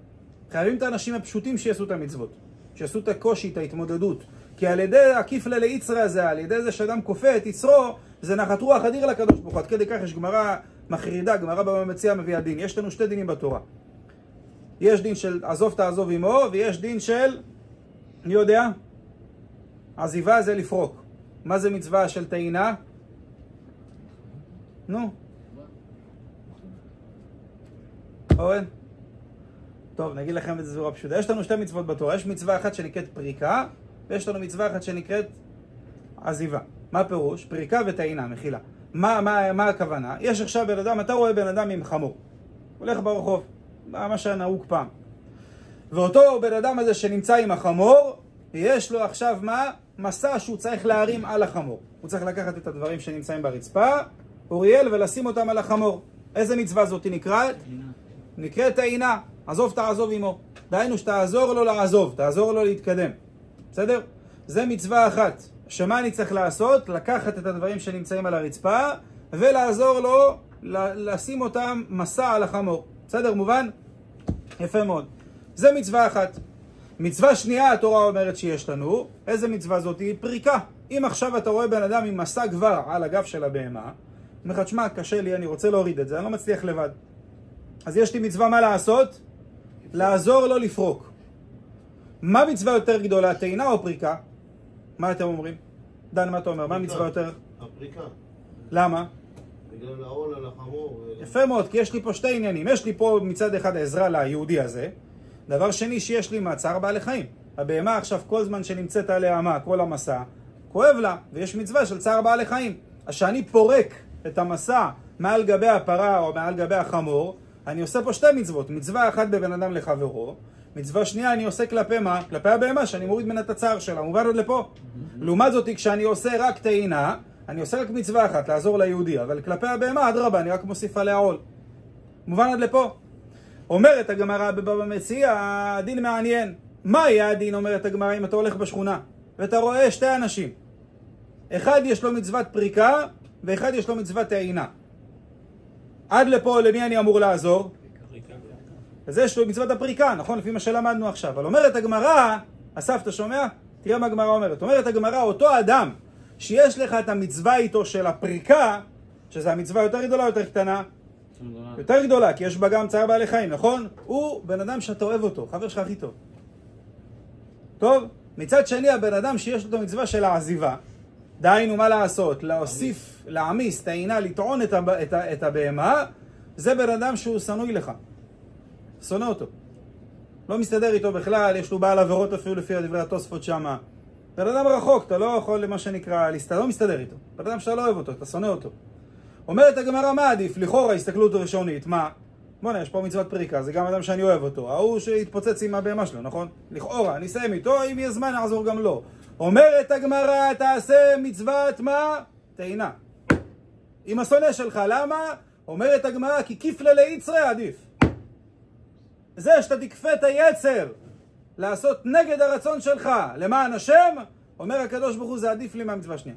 חייבים את האנשים הפשוטים שיעשו את המצוות, שיעשו את הקושי, את ההתמודדות. כי על ידי הכיפלה ליצרה הזה, על ידי זה שאדם כופה את יצרו, זה נחת רוח אדיר לקדוש ברוך הוא. עד כדי כך יש גמרא מחרידה, גמרא בבא מציעא מביאה דין. יש לנו שתי דינים בתורה. יש דין של עזוב תעזוב עמו, ויש דין של, אני יודע, עזיבה זה לפרוק. מה זה מצווה של טעינה? נו. אורן? טוב, נגיד לכם את זה זורה פשוטה. יש לנו שתי מצוות בתורה. יש מצווה אחת שנקראת פריקה, ויש לנו מצווה אחת שנקראת עזיבה. מה פירוש? פריקה וטעינה, מחילה. מה הכוונה? יש עכשיו בן אדם, אתה רואה בן אדם עם חמור. הולך ברחוב. מה שנהוג פעם. ואותו בן אדם הזה שנמצא עם החמור, יש לו עכשיו מה? מסע שהוא צריך להרים על החמור. הוא צריך לקחת את הדברים שנמצאים ברצפה, אוריאל, ולשים אותם על החמור. איזה מצווה זאת נקראת? נקראת טעינה. עזוב תעזוב עמו. דהיינו שתעזור לו לעזוב, תעזור לו להתקדם. בסדר? זה מצווה אחת. שמה אני צריך לעשות? לקחת את הדברים שנמצאים על הרצפה, ולעזור לו לשים אותם מסע על החמור. בסדר, מובן? יפה מאוד. זה מצווה אחת. מצווה שנייה התורה אומרת שיש לנו. איזה מצווה זאת? היא פריקה. אם עכשיו אתה רואה בן אדם עם מסע כבר על הגב של הבהמה, אומר לך, תשמע, קשה לי, אני רוצה להוריד את זה, אני לא מצליח לבד. אז יש לי מצווה מה לעשות? לעזור לו לפרוק. מה מצווה יותר גדולה, טעינה או פריקה? מה אתם אומרים? דן, מה אתה אומר? מה מצווה יותר? הפריקה. למה? בגלל העול על החמור. יפה מאוד, כי יש לי פה שתי עניינים. יש לי פה מצד אחד העזרה ליהודי הזה. דבר שני, שיש לי מעצר בעלי חיים. הבהמה עכשיו כל זמן שנמצאת עליה מה, כל המסע, כואב לה, ויש מצווה של צער בעלי חיים. אז שאני פורק את המסע מעל גבי הפרה או מעל גבי החמור, אני עושה פה שתי מצוות. מצווה אחת בבן אדם לחברו, מצווה שנייה אני עושה כלפי מה? כלפי הבהמה, שאני מוריד מן את הצער שלה. מובן עד לפה. לעומת זאת, כשאני עושה רק טעינה, אני עושה רק מצווה אחת, לעזור ליהודי, אבל כלפי הבהמה, אדרבה, אני רק מוסיף עליה עול. מובן עד לפה. אומרת הגמרא בבבא מציעא, הדין מעניין. מה יהיה הדין, אומרת הגמרא, אם אתה הולך בשכונה, ואתה רואה שתי אנשים. אחד יש לו מצוות פריקה, ואחד יש לו מצוות טעינה. עד לפה, למי אני אמור לעזור? אז יש לו מצוות הפריקה, נכון? לפי מה שלמדנו עכשיו. אבל אומרת הגמרא, אסף, אתה שומע? תראה מה הגמרא אומרת. אומרת הגמרא, אותו אדם שיש לך את המצווה איתו של הפריקה, שזה המצווה יותר גדולה או יותר קטנה? יותר גדולה, כי יש בה גם צער בעלי חיים, נכון? הוא בן אדם שאתה אוהב אותו, חבר שלך הכי טוב. טוב? מצד שני, הבן אדם שיש לו את המצווה של העזיבה, דהיינו מה לעשות? להוסיף, להעמיס, טעינה, לטעון את הבהמה, זה בן אדם שהוא שנוי לך. שונא אותו. לא מסתדר איתו בכלל, יש לו בעל עבירות אפילו לפי דברי התוספות שמה. בן אדם רחוק, אתה לא יכול למה שנקרא, לא מסתדר איתו. בן אדם שאתה לא אוהב אותו, אתה שונא אותו. אומרת הגמרא, מה עדיף? לכאורה הסתכלות ראשונית, מה? בוא'נה, יש פה מצוות פריקה, זה גם אדם שאני אוהב אותו. ההוא שהתפוצץ עם הבהמה שלו, נכון? לכאורה, אני אסיים איתו, אם יהיה זמן נעזור גם לו. אומרת הגמרא, תעשה מצוות מה? טעינה. עם השונא שלך, למה? אומרת הגמרא, כי כיפלה ליצרה עדיף. זה שאתה תכפה את היצר לעשות נגד הרצון שלך למען השם, אומר הקדוש ברוך הוא, זה עדיף לי מהמצווה שנייה.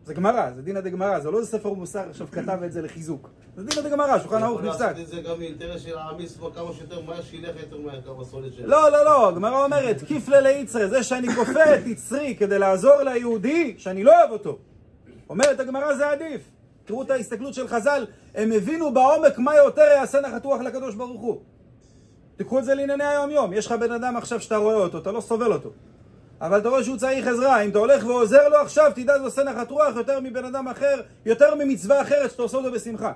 זה גמרא, זה דין הדגמרא, זה לא איזה ספר מוסר עכשיו כתב את זה לחיזוק. זה דין הדגמרא, שולחן ערוך נפסק. יכול לעשות את זה גם מאינטרס של העמיס בו כמה שיותר מהר, שילך יותר מהר כמה סולד שלו. לא, הגמרא אומרת, כיפלה ליצרה, זה שאני כופה את יצרי כדי לעזור ליהודי שאני לא אוהב אותו. אומרת הגמרא, זה עדיף. תראו את ההסתכלות של חז"ל, הם הבינו בעומק מה יותר יעשה נחת רוח לקדוש ברוך הוא. תקחו את זה לענייני היום יום. יש לך בן אדם עכשיו שאתה רואה אותו, אתה לא סובל אותו. אבל אתה רואה שהוא צריך עזרה. אם אתה הולך ועוזר לו עכשיו, תדע, זה עושה נחת רוח יותר מבן אדם אחר, יותר ממצווה אחרת שאתה עושה אותו בשמחה.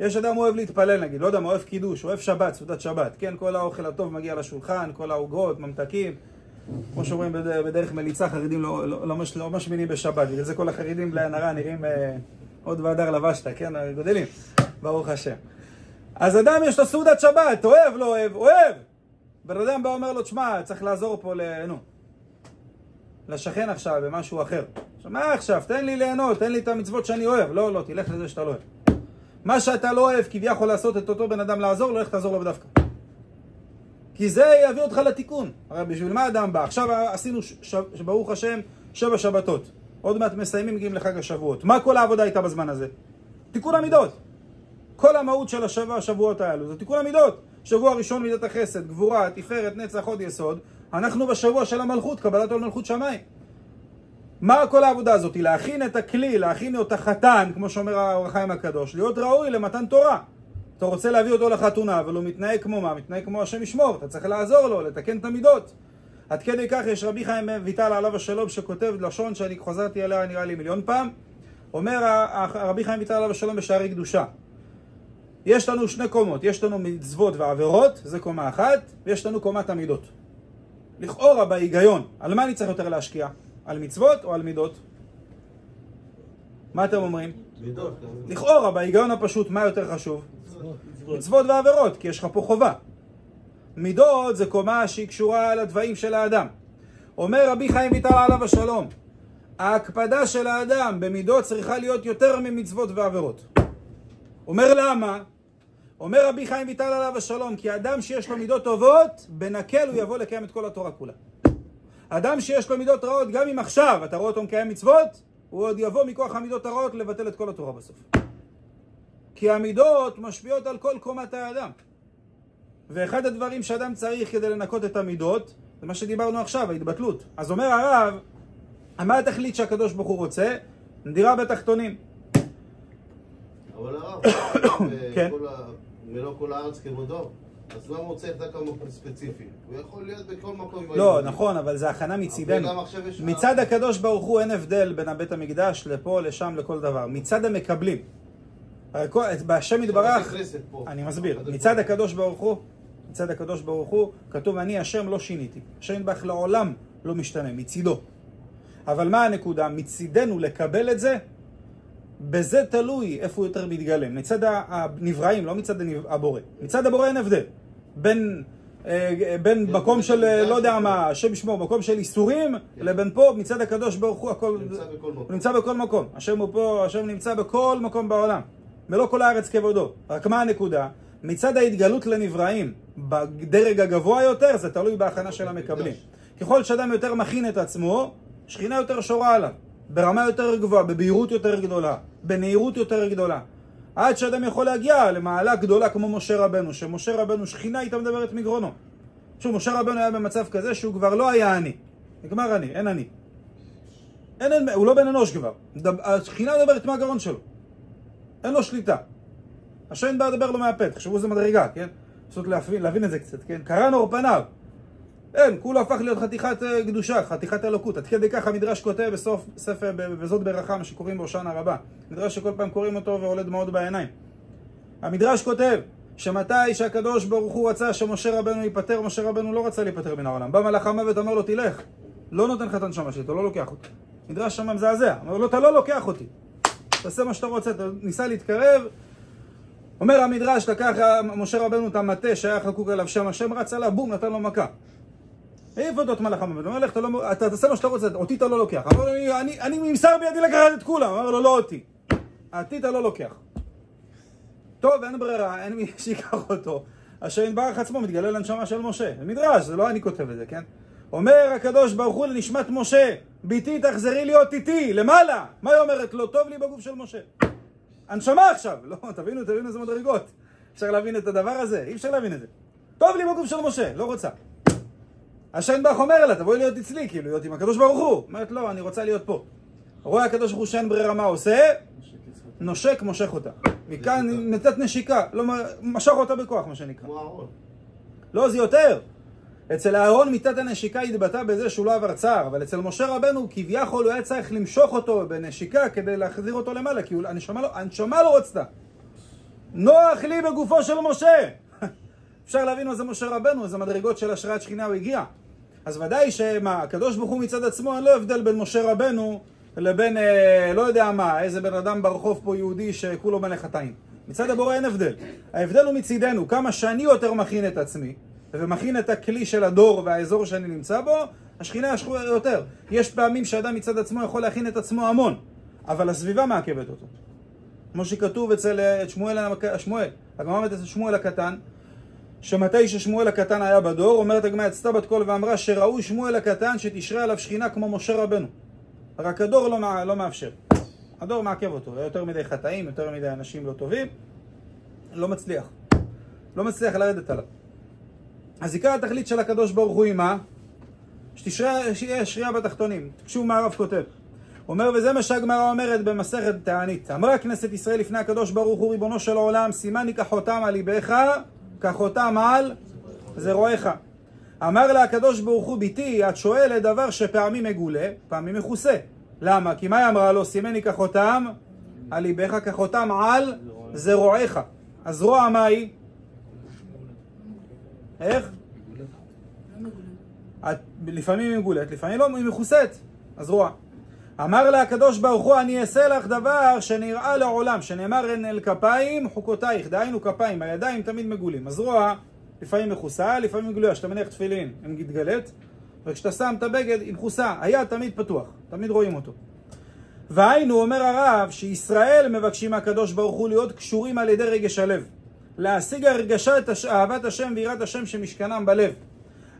יש אדם אוהב להתפלל, נגיד, לא יודע, אוהב קידוש, אוהב שבת, סעודת שבת. כן, כל האוכל הטוב מגיע לשולחן, כל העוגות, ממתקים. כמו שאומרים בדרך מליצה, חרדים לא משמינים בשבת. בגלל זה כל החרדים בלי הנרה נראים עוד והדר לבשת, כן, גודלים. ברוך השם. אז אדם יש לו סעודת שבת, אוהב, לא אוהב, אוהב. בן אדם בא אומר לו, תשמע, צריך לעזור פה לשכן עכשיו במשהו אחר. עכשיו, מה עכשיו? תן לי ליהנות, תן לי את המצוות שאני אוהב. לא, לא, תלך לזה שאתה לא אוהב. מה שאתה לא אוהב, כביכול לעשות את אותו בן אדם לעזור, לא איך תעזור לו בדווקא. כי זה יביא אותך לתיקון. הרי בשביל מה אדם בא? עכשיו עשינו, ברוך השם, 7 שבתות. עוד מעט מסיימים, מגיעים לחג השבועות. מה כל העבודה הייתה בזמן הזה? תיקון המידות. כל המהות של 7 השבועות האלו, זה תיקון המידות. שבוע ראשון מידת החסד, גבורה, תפארת, נצח, עוד יסוד. אנחנו בשבוע של המלכות, קבלת עול מלכות שמיים. מה כל העבודה הזאת? להכין את הכלי, להכין את החתן, כמו שאומר האור החיים הקדוש, להיות ראוי למתן תורה. אתה רוצה להביא אותו לחתונה, אבל הוא מתנהג כמו מה? מתנהג כמו השם ישמור. אתה צריך לעזור לו, לתקן את המידות. עד כדי כך יש רבי חיים ויטל עליו השלום שכותב לשון שאני חוזרתי עליה נראה לי 1,000,000 פעם. אומר רבי חיים ויטל עליו השלום בשערי קדושה. יש לנו 2 קומות, יש לנו מצוות ועבירות, זה קומה אחת, ויש לנו קומת המידות. לכאורה בהיגיון, על מה אני צריך יותר להשקיע? על מצוות או על מידות? מה אתם אומרים? מידות. לכאורה בהיגיון הפשוט, מה יותר חשוב? מצוות ועבירות, כי יש לך פה חובה. מידות זה קומה שהיא קשורה לדברים של האדם. אומר רבי חיים ויטל עליו השלום, ההקפדה של האדם במידות צריכה להיות יותר ממצוות ועבירות. אומר למה? אומר רבי חיים ויטל עליו השלום, כי האדם שיש לו מידות טובות, בנקל הוא יבוא לקיים את כל התורה כולה. אדם שיש לו מידות רעות, גם אם עכשיו אתה רואה אותו מקיים מצוות, הוא עוד יבוא מכוח המידות הרעות לבטל את כל התורה בסוף. כי המידות משפיעות על כל קומת האדם. ואחד הדברים שאדם צריך כדי לנקות את המידות, זה מה שדיברנו עכשיו, ההתבטלות. אז אומר הרב, מה התכלית שהקדוש ברוך הוא רוצה? נדירה בתחתונים. אבל הרב, כן. מלוא כל הארץ כבודו, אז למה הוא צריך דקה מקום ספציפי? הוא יכול להיות בכל מקום. לא, נכון, אבל זה הכנה מצידנו. מצד הקדוש ברוך הוא אין הבדל בין הבית המקדש לפה, לשם, לכל דבר. מצד המקבלים. בהשם יתברך, אני מסביר, מצד הקדוש ברוך הוא, כתוב אני השם לא שיניתי. השם יתברך לעולם לא משתנה, מצידו. אבל מה הנקודה? מצידנו לקבל את זה, בזה תלוי איפה הוא יותר מתגלם. מצד הנבראים, לא מצד הבורא. מצד הבורא אין הבדל. בין מקום של, לא יודע מה, השם ישמור, מקום של איסורים, לבין פה, מצד הקדוש ברוך הוא, הכל נמצא בכל מקום. השם הוא פה, השם נמצא בכל מקום בעולם. מלוא כל הארץ כבודו. רק מה הנקודה? מצד ההתגלות לנבראים, בדרג הגבוה יותר, זה תלוי בהכנה של המקבלים. ככל שאדם יותר מכין את עצמו, שכינה יותר שורה עליו. ברמה יותר גבוהה, בבהירות יותר גדולה, בנהירות יותר גדולה. עד שאדם יכול להגיע למעלה גדולה כמו משה רבנו, שמשה רבנו שכינה איתה מדברת מגרונו. משה רבנו היה במצב כזה שהוא כבר לא היה אני. נגמר אני, אין אני. הוא לא בן אנוש כבר. השכינה מדברת מהגרון שלו. אין לו שליטה. השם בא לדבר לו מהפה, תחשבו איזה מדרגה, כן? פשוט להבין את זה קצת, כן? קרן אור פניו. אין, כולו הפך להיות חתיכת קדושה, חתיכת אלוקות. עד כדי כך המדרש כותב בסוף ספר וזאת ברכה, מה שקוראים בהושענא רבה. מדרש שכל פעם קוראים אותו ועולה דמעות בעיניים. המדרש כותב שמתי שהקדוש ברוך הוא רצה שמשה רבנו ייפטר, משה רבנו לא רצה להיפטר מן העולם. בא מלאך המוות, אומר לו תלך. לא נותן לך את הנשמה שלי, אתה לא לוקח אותי. מדרש שם מזעזע, אומר לו אתה לא לוקח אותי. תעשה מה שאתה רוצה, אתה ניסה להתקרב. אומר המדרש, לקח משה רבנו את המטה שהיה חקוק עליו שם, השם רץ עליו, בום, נתן לו מכה. העיף אותו את מלאך המוות, אומר לך, אתה תעשה מה שאתה רוצה, אותי אתה לא לוקח. אמר לו, אני ממסר בידי לקחת את כולם. אמר לו, לא אותי. אותי אתה לא לוקח. טוב, אין ברירה, אין מי שיקח אותו. השם יתברך עצמו מתגלה לנשמה של משה. זה מדרש, זה לא אני כותב את זה, כן? אומר הקדוש ברוך הוא לנשמת משה, ביתי תחזרי להיות איתי, למעלה. מה היא אומרת? לא טוב לי בגוף של משה. הנשמה עכשיו. לא, תבינו איזה מדרגות. אפשר להבין את הדבר הזה? אי אפשר להבין את זה. טוב לי בגוף של משה, לא רוצה. השם יתברך אומר לה, תבואי להיות אצלי, כאילו להיות עם הקדוש ברוך הוא. אומרת, לא, אני רוצה להיות פה. רואה הקדוש ברוך הוא שאין ברירה, מה עושה? נושק, מושך אותה. מכאן נתת נשיקה, לא, משך אותה בכוח, מה שנקרא. לא, זה יותר. אצל אהרון מיתת הנשיקה התבטא בזה שהוא לא עבר צער, אבל אצל משה רבנו כביכול הוא היה צריך למשוך אותו בנשיקה כדי להחזיר אותו למעלה, כי הנשמה לא רצתה. נוח לי בגופו של משה. אפשר להבין מה זה משה רבנו, איזה מדרגות של השראת שכינה הוא הגיע. אז ודאי שמה, הקדוש ברוך הוא מצד עצמו, אין לו הבדל בין משה רבנו לבין, לא יודע מה, איזה בן אדם ברחוב פה יהודי שכולו בן לחטאים. מצד הבורא אין הבדל. ההבדל הוא מצידנו, כמה שאני יותר מכין את עצמי, ומכין את הכלי של הדור והאזור שאני נמצא בו, השכינה ישכו יותר. יש פעמים שאדם מצד עצמו יכול להכין את עצמו המון, אבל הסביבה מעכבת אותו. כמו שכתוב אצל שמואל, הגמרא אומרת אצל שמואל הקטן, שמתי ששמואל הקטן היה בדור, אומרת הגמרא יצתה בת קול ואמרה שראוי שמואל הקטן שתשרה עליו שכינה כמו משה רבנו. רק הדור לא מאפשר. הדור מעכב אותו, יותר מדי חטאים, יותר מדי אנשים לא טובים, לא מצליח לרדת עליו. אז עיקר התכלית של הקדוש ברוך הוא היא מה? שיהיה שריעה בתחתונים. תקשו מה הרב כותב. אומר, וזה מה שהגמרא אומרת במסכת תענית. אמרה כנסת ישראל לפני הקדוש ברוך הוא, ריבונו של העולם, סימני כחותם על ליבך, כחותם על זרועך. אמר לה הקדוש ברוך הוא, ביתי, את שואלת דבר שפעמים מגולה, פעמים מכוסה. למה? כי מה היא אמרה לו? סימני כחותם על ליבך, כחותם על זרועך. הזרוע מה היא? איך? לפעמים היא מגולת, לפעמים לא, היא מכוסת. הזרוע. אמר לה הקדוש ברוך הוא, אני אעשה לך דבר שנראה לעולם, שנאמר אין אל כפיים חוקותייך, דהיינו כפיים, הידיים תמיד מגולים. הזרוע לפעמים מכוסה, לפעמים מגוליה, כשאתה מניח תפילין, הם מתגלת, וכשאתה שם את הבגד, היא מכוסה, היד תמיד פתוח, תמיד רואים אותו. והיינו, אומר הרב, שישראל מבקשים מהקדוש ברוך הוא להיות קשורים על ידי רגש הלב, להשיג הרגשת אהבת השם ויראת השם שמשכנם בלב.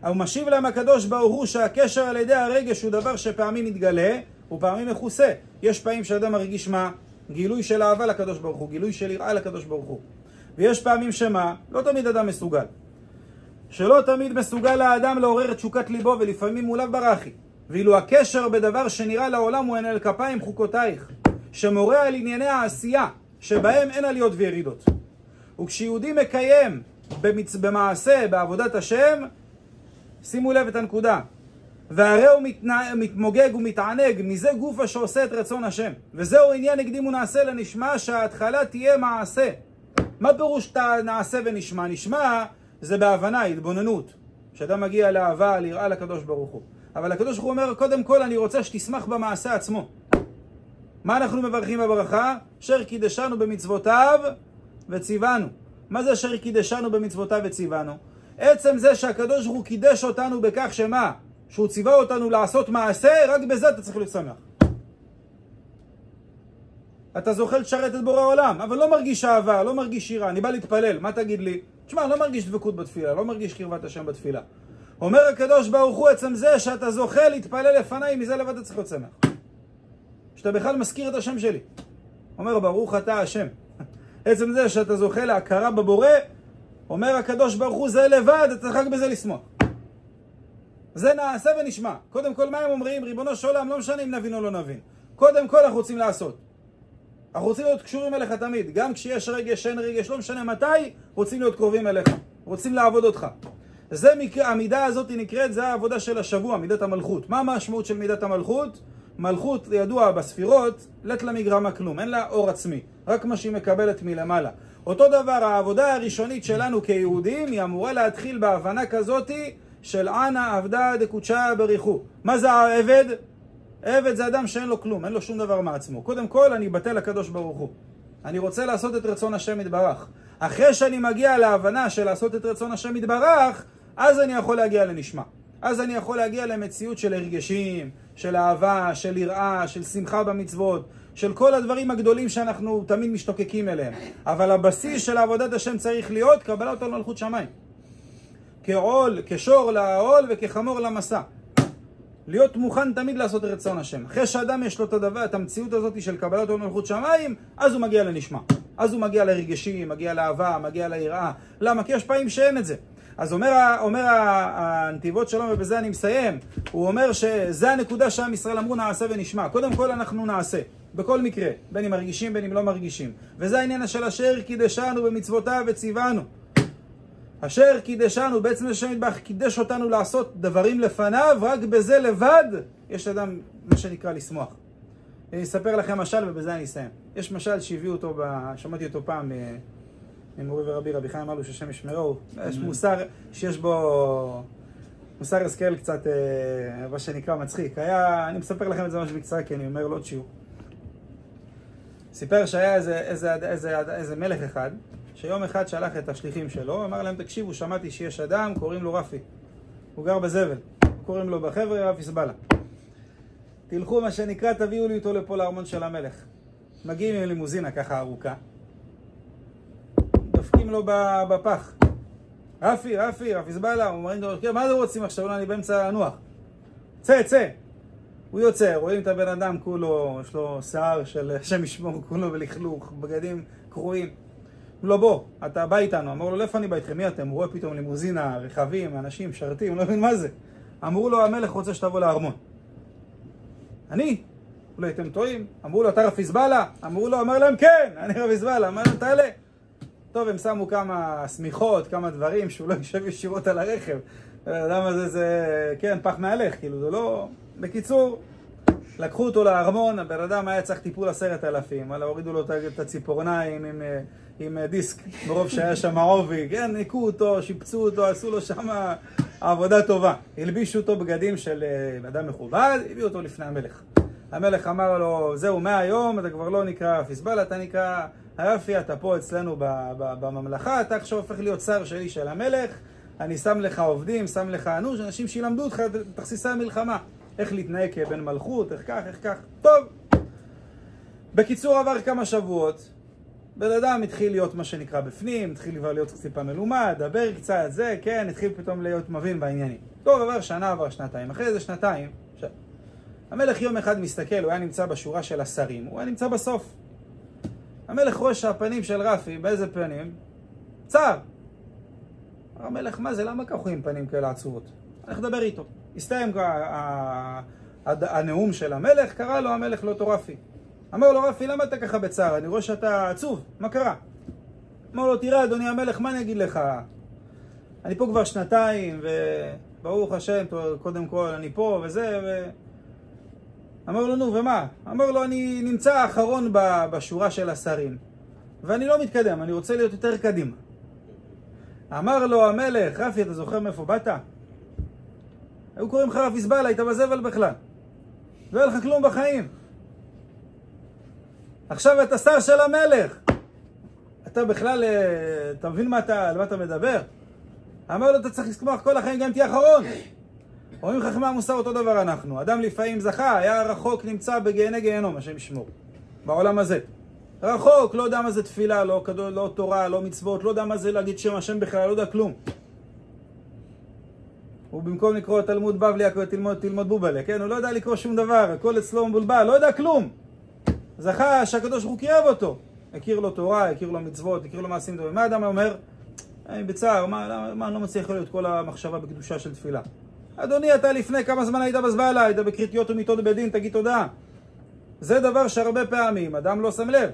הוא משיב להם הקדוש ברוך הוא שהקשר על ידי הרגש הוא דבר שפעמים מתגלה, ופעמים מכוסה. יש פעמים שאדם מרגיש מה? גילוי של אהבה לקדוש ברוך הוא, גילוי של יראה לקדוש ברוך הוא. ויש פעמים שמה? לא תמיד אדם מסוגל. שלא תמיד מסוגל לאדם לעורר את תשוקת ליבו, ולפעמים הוא לאו ברכי. ואילו הקשר בדבר שנראה לעולם הוא אין אל כפיים חוקותייך, שמורה על ענייני העשייה, שבהם אין עליות וירידות. וכשיהודי מקיים במעשה, בעבודת השם, שימו לב את הנקודה, והרי הוא מתמוגג ומתענג מזה גופה שעושה את רצון השם. וזהו עניין הקדים ונעשה לנשמע, שההתחלה תהיה מעשה. מה פירוש נעשה ונשמע? נשמע זה בהבנה, התבוננות. שאדם מגיע לאהבה, ליראה לקדוש ברוך הוא. אבל הקדוש ברוך הוא אומר, קודם כל אני רוצה שתשמח במעשה עצמו. מה אנחנו מברכים בברכה? אשר קידשנו במצוותיו וציוונו. מה זה אשר קידשנו במצוותיו וציוונו? עצם זה שהקדוש ברוך הוא קידש אותנו בכך שמה? שהוא ציווה אותנו לעשות מעשה, רק בזה אתה צריך לשמח. אתה זוכה לשרת את בורא העולם, אבל לא מרגיש אהבה, לא מרגיש שירה, אני בא להתפלל, מה תגיד לי? תשמע, לא מרגיש דבקות בתפילה, לא מרגיש קרבת השם בתפילה. אומר הקדוש ברוך הוא, עצם זה שאתה זוכה להתפלל לפניי, מזה לבד אתה צריך להיות שמח. שאתה בכלל מזכיר את השם שלי. אומר, ברוך אתה השם. עצם זה שאתה זוכה להכרה בבורא, אומר הקדוש ברוך הוא, זה לבד, אתה צריך רק בזה לשמוח. זה נעשה ונשמע. קודם כל, מה הם אומרים? ריבונו של עולם, לא משנה אם נבין או לא נבין. קודם כל, אנחנו רוצים לעשות. אנחנו רוצים להיות קשורים אליך תמיד. גם כשיש רגש, אין רגש, לא משנה מתי, רוצים להיות קרובים אליך. רוצים לעבוד אותך. המידה הזאת נקראת, זה העבודה של השבוע, מידת המלכות. מה המשמעות של מידת המלכות? מלכות ידוע בספירות, לת לה מגרמה כלום, אין לה אור עצמי, רק מה שהיא מקבלת מלמעלה. אותו דבר, העבודה הראשונית שלנו כיהודים היא אמורה להתחיל בהבנה כזאת של ענה עבדה דקודשה בריחו. מה זה העבד? עבד זה אדם שאין לו כלום, אין לו שום דבר מעצמו. קודם כל אני בטל לקדוש ברוך הוא. אני רוצה לעשות את רצון השם יתברך. אחרי שאני מגיע להבנה של לעשות את רצון השם יתברך, אז אני יכול להגיע לנשמה. אז אני יכול להגיע למציאות של הרגשים, של אהבה, של יראה, של שמחה במצוות, של כל הדברים הגדולים שאנחנו תמיד משתוקקים אליהם. אבל הבסיס של עבודת השם צריך להיות קבלת עול מלכות שמיים. כעול, כשור לעול וכחמור למסע. להיות מוכן תמיד לעשות רצון השם. אחרי שאדם יש לו את המציאות הזאת של קבלת עול מלכות שמיים, אז הוא מגיע לנשמה. אז הוא מגיע לרגשים, מגיע לאהבה, מגיע ליראה. למה? כי יש פעמים שאין את זה. אז אומר הנתיבות שלום, ובזה אני מסיים, הוא אומר שזה הנקודה שעם ישראל אמרו נעשה ונשמע. קודם כל אנחנו נעשה, בכל מקרה, בין אם מרגישים בין אם לא מרגישים. וזה העניין של אשר קידשנו במצוותיו וציוונו. אשר קידשנו, בעצם השם יתברך קידש אותנו לעשות דברים לפניו, רק בזה לבד יש אדם מה שנקרא לשמוח. אני אספר לכם משל ובזה אני אסיים. יש משל שהביאו אותו, שמעתי אותו פעם ממורי ורבי, רבי חיים אמרו שהשם ישמרו. יש מוסר שיש בו מוסר השכל קצת, מה שנקרא מצחיק. אני מספר לכם את זה ממש בקצרה כי אני אומר לא שיעור. סיפר שהיה איזה מלך אחד, שיום אחד שלח את השליחים שלו, אמר להם תקשיבו, שמעתי שיש אדם, קוראים לו רפי. הוא גר בזבל, קוראים לו בחבר'ה רפי סבלה. תלכו מה שנקרא, תביאו לי אותו לפה לארמון של המלך. מגיעים עם לימוזינה ככה ארוכה, דופקים לו בפח. רפי סבלה, הוא אומרים לו, מה אתם רוצים עכשיו? אני באמצע הנוח. צא. הוא יוצא, רואים את הבן אדם כולו, יש לו שיער של שם ישמור, כולו בלכלוך, בגדים קרועים. הוא לא בוא, אתה בא איתנו. אמרו לו, לאיפה אני בא איתכם? מי אתם? הוא רואה פתאום לימוזינה, רכבים, אנשים, שרתים, לא מבין מה זה. אמרו לו, המלך רוצה שתבוא לארמון. אני? אולי אתם טועים? אמרו לו, אתה רפי סבלה? אמרו לו, אמר להם, כן, אני רפי סבלה. אמר להם, תעלה. טוב, הם שמו כמה סמיכות, כמה דברים, שהוא לא יישב ישירות על הרכב. למה זה, כן, פח מהלך, כאילו, זה לא... בקיצור, לקחו אותו לארמון, הבן אדם היה צריך טיפול 10,000, הורידו לו את הציפורניים עם דיסק, ברוב שהיה שם עובי, כן, ניקו אותו, שיפצו אותו, עשו לו שם עבודה טובה. הלבישו אותו בגדים של אדם מכובד, הביאו אותו לפני המלך. המלך אמר לו, זהו, מהיום אתה כבר לא נקרא רפי סבלה, אתה נקרא רפי, אתה פה אצלנו בממלכה, אתה עכשיו הופך להיות שר שלי של המלך, אני שם לך עובדים, שם לך אנוש, אנשים שילמדו אותך תכסיסי המלחמה. איך להתנהג כבן מלכות, איך כך. טוב. בקיצור, עבר כמה שבועות. בן אדם התחיל להיות מה שנקרא בפנים, התחיל כבר להיות טיפה מלומד, דבר קצת, זה, כן, התחיל פתאום להיות מבין בעניינים. טוב, עבר שנה, עבר שנתיים. אחרי זה שנתיים, המלך יום אחד מסתכל, הוא היה נמצא בשורה של השרים, הוא היה נמצא בסוף. המלך רואה שהפנים של רפי, באיזה פנים? צער. המלך, מה זה? למה ככה עם פנים כאלה עצובות? אני אדבר איתו. הסתיים הנאום של המלך, קרא לו המלך לאותו רפי. אמר לו, רפי, למה אתה ככה בצער? אני רואה שאתה עצוב, מה קרה? אמר לו, תראה, אדוני המלך, מה אני אגיד לך? אני פה כבר שנתיים, וברוך השם, קודם כל, אני פה וזה, אמר לו, נו, ומה? אמר לו, אני נמצא האחרון בשורה של השרים, ואני לא מתקדם, אני רוצה להיות יותר קדימה. אמר לו המלך, רפי, אתה זוכר מאיפה באת? היו קוראים לך רפי סבלה, היית בזבל בכלל. לא היה לך כלום בחיים. עכשיו אתה שר של המלך. אתה בכלל, אתה מבין על מה אתה מדבר? אמר לו, אתה צריך לשמוח כל החיים, גם תהיה אחרון. רואים חכמי המוסר אותו דבר אנחנו. אדם לפעמים זכה, היה רחוק, נמצא בגיהני גיהנום, השם ישמור. בעולם הזה. רחוק, לא יודע מה זה תפילה, לא תורה, לא מצוות, לא יודע מה זה להגיד שם השם בכלל, לא יודע כלום. הוא במקום לקרוא תלמוד בבלי, תלמוד בובלה, כן? הוא לא יודע לקרוא שום דבר, הכל אצלו מבולבל, לא יודע כלום. זכה שהקדוש ברוך הוא קרב אותו. הכיר לו תורה, הכיר לו מצוות, הכיר לו מעשים טובים. מה האדם אומר? בצער, מה אני לא מצליח להיות כל המחשבה בקדושה של תפילה? אדוני, אתה לפני כמה זמן היית בזבלה, היית בקריטיות ומיתות בדין, תגיד תודה. זה דבר שהרבה פעמים אדם לא שם לב.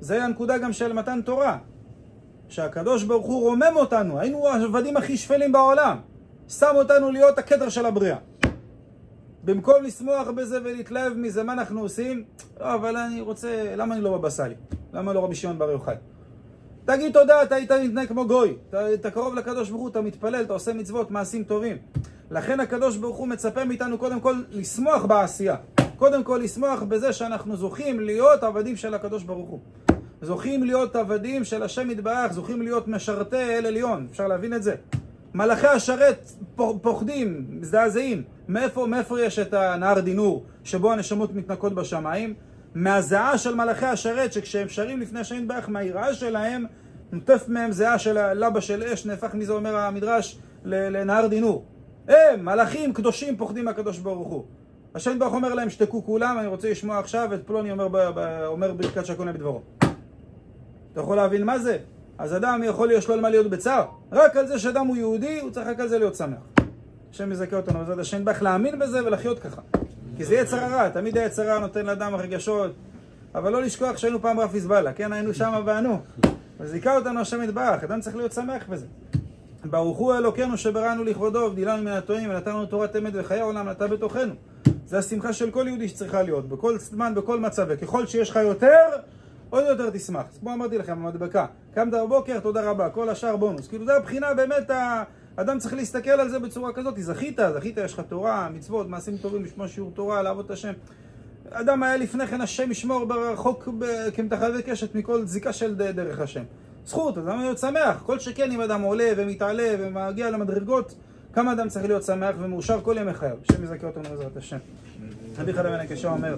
זה הנקודה גם של מתן תורה. שהקדוש ברוך הוא רומם אותנו, היינו העבדים הכי שפלים בעולם. שם אותנו להיות הכתר של הבריאה. במקום לשמוח בזה ולהתלהב מזה, מה אנחנו עושים? לא, אבל אני רוצה, למה אני לא בבא סאלי? למה לא רבי שמעון בר יוחאי? תגיד תודה, אתה היית מתנהג כמו גוי. אתה קרוב לקדוש ברוך הוא, אתה מתפלל, אתה עושה מצוות, מעשים טובים. לכן הקדוש ברוך הוא מצפה מאיתנו קודם כל לשמוח בעשייה. קודם כל לשמוח בזה שאנחנו זוכים להיות עבדים של הקדוש ברוך הוא. זוכים להיות עבדים של השם יתברך, זוכים להיות משרתי אל עליון. אפשר להבין את זה? מלאכי השרת פוחדים, מזדעזעים. מאיפה יש את הנהר דינור שבו הנשמות מתנקות בשמיים? מהזיעה של מלאכי השרת, שכשהם שרים לפני השם יתברך, מהיראה שלהם, נוטף מהם זיעה של לבה של אש, נהפך מזה אומר המדרש לנהר דינור. הם, מלאכים קדושים פוחדים מהקדוש ברוך הוא. השם יתברך אומר להם, שתקו כולם, אני רוצה לשמוע עכשיו את פלוני אומר ברכת שהכל בדברו. אתה יכול להבין מה זה? אז אדם יכול יש לו על מה להיות בצער. רק על זה שאדם הוא יהודי, הוא צריך רק על זה להיות שמח. השם יזכה אותנו בזאת השם יתברך להאמין בזה ולחיות ככה. כי זה יצר הרע, תמיד היצר הרע נותן לאדם הרגשות. אבל לא לשכוח שהיינו פעם רפי סבלה, כן? היינו שם וענו. וזיכה אותנו השם יתברך, אדם צריך להיות שמח בזה. ברוך הוא אלוקינו שבראנו לכבודו, הבדילנו מן הטועים ונתנו תורת אמת וחיי העולם נטע בתוכנו. זה השמחה של כל יהודי שצריכה להיות, בכל זמן, בכל מצב, וככל שיש לך יותר, עוד יותר תשמח. אז כמו אמרתי לכם, המדבקה, קמת בבוקר, תודה רבה, כל השאר בונוס. כאילו זה הבחינה, באמת, האדם צריך להסתכל על זה בצורה כזאת. זכית, יש לך תורה, מצוות, מעשים טובים, לשמוע שיעור תורה, לעבוד את השם. אדם היה לפני כן השם ישמור ברחוק כמתחווה קשת מכל זיקה של דרך השם. זכות, אדם להיות שמח. כל שכן אם אדם עולה ומתעלה ומגיע למדרגות, כמה אדם צריך להיות שמח ומאושר כל ימי חייו. השם יזכה אותנו בעזרת השם. רבי חנניה בן עקשיא אומר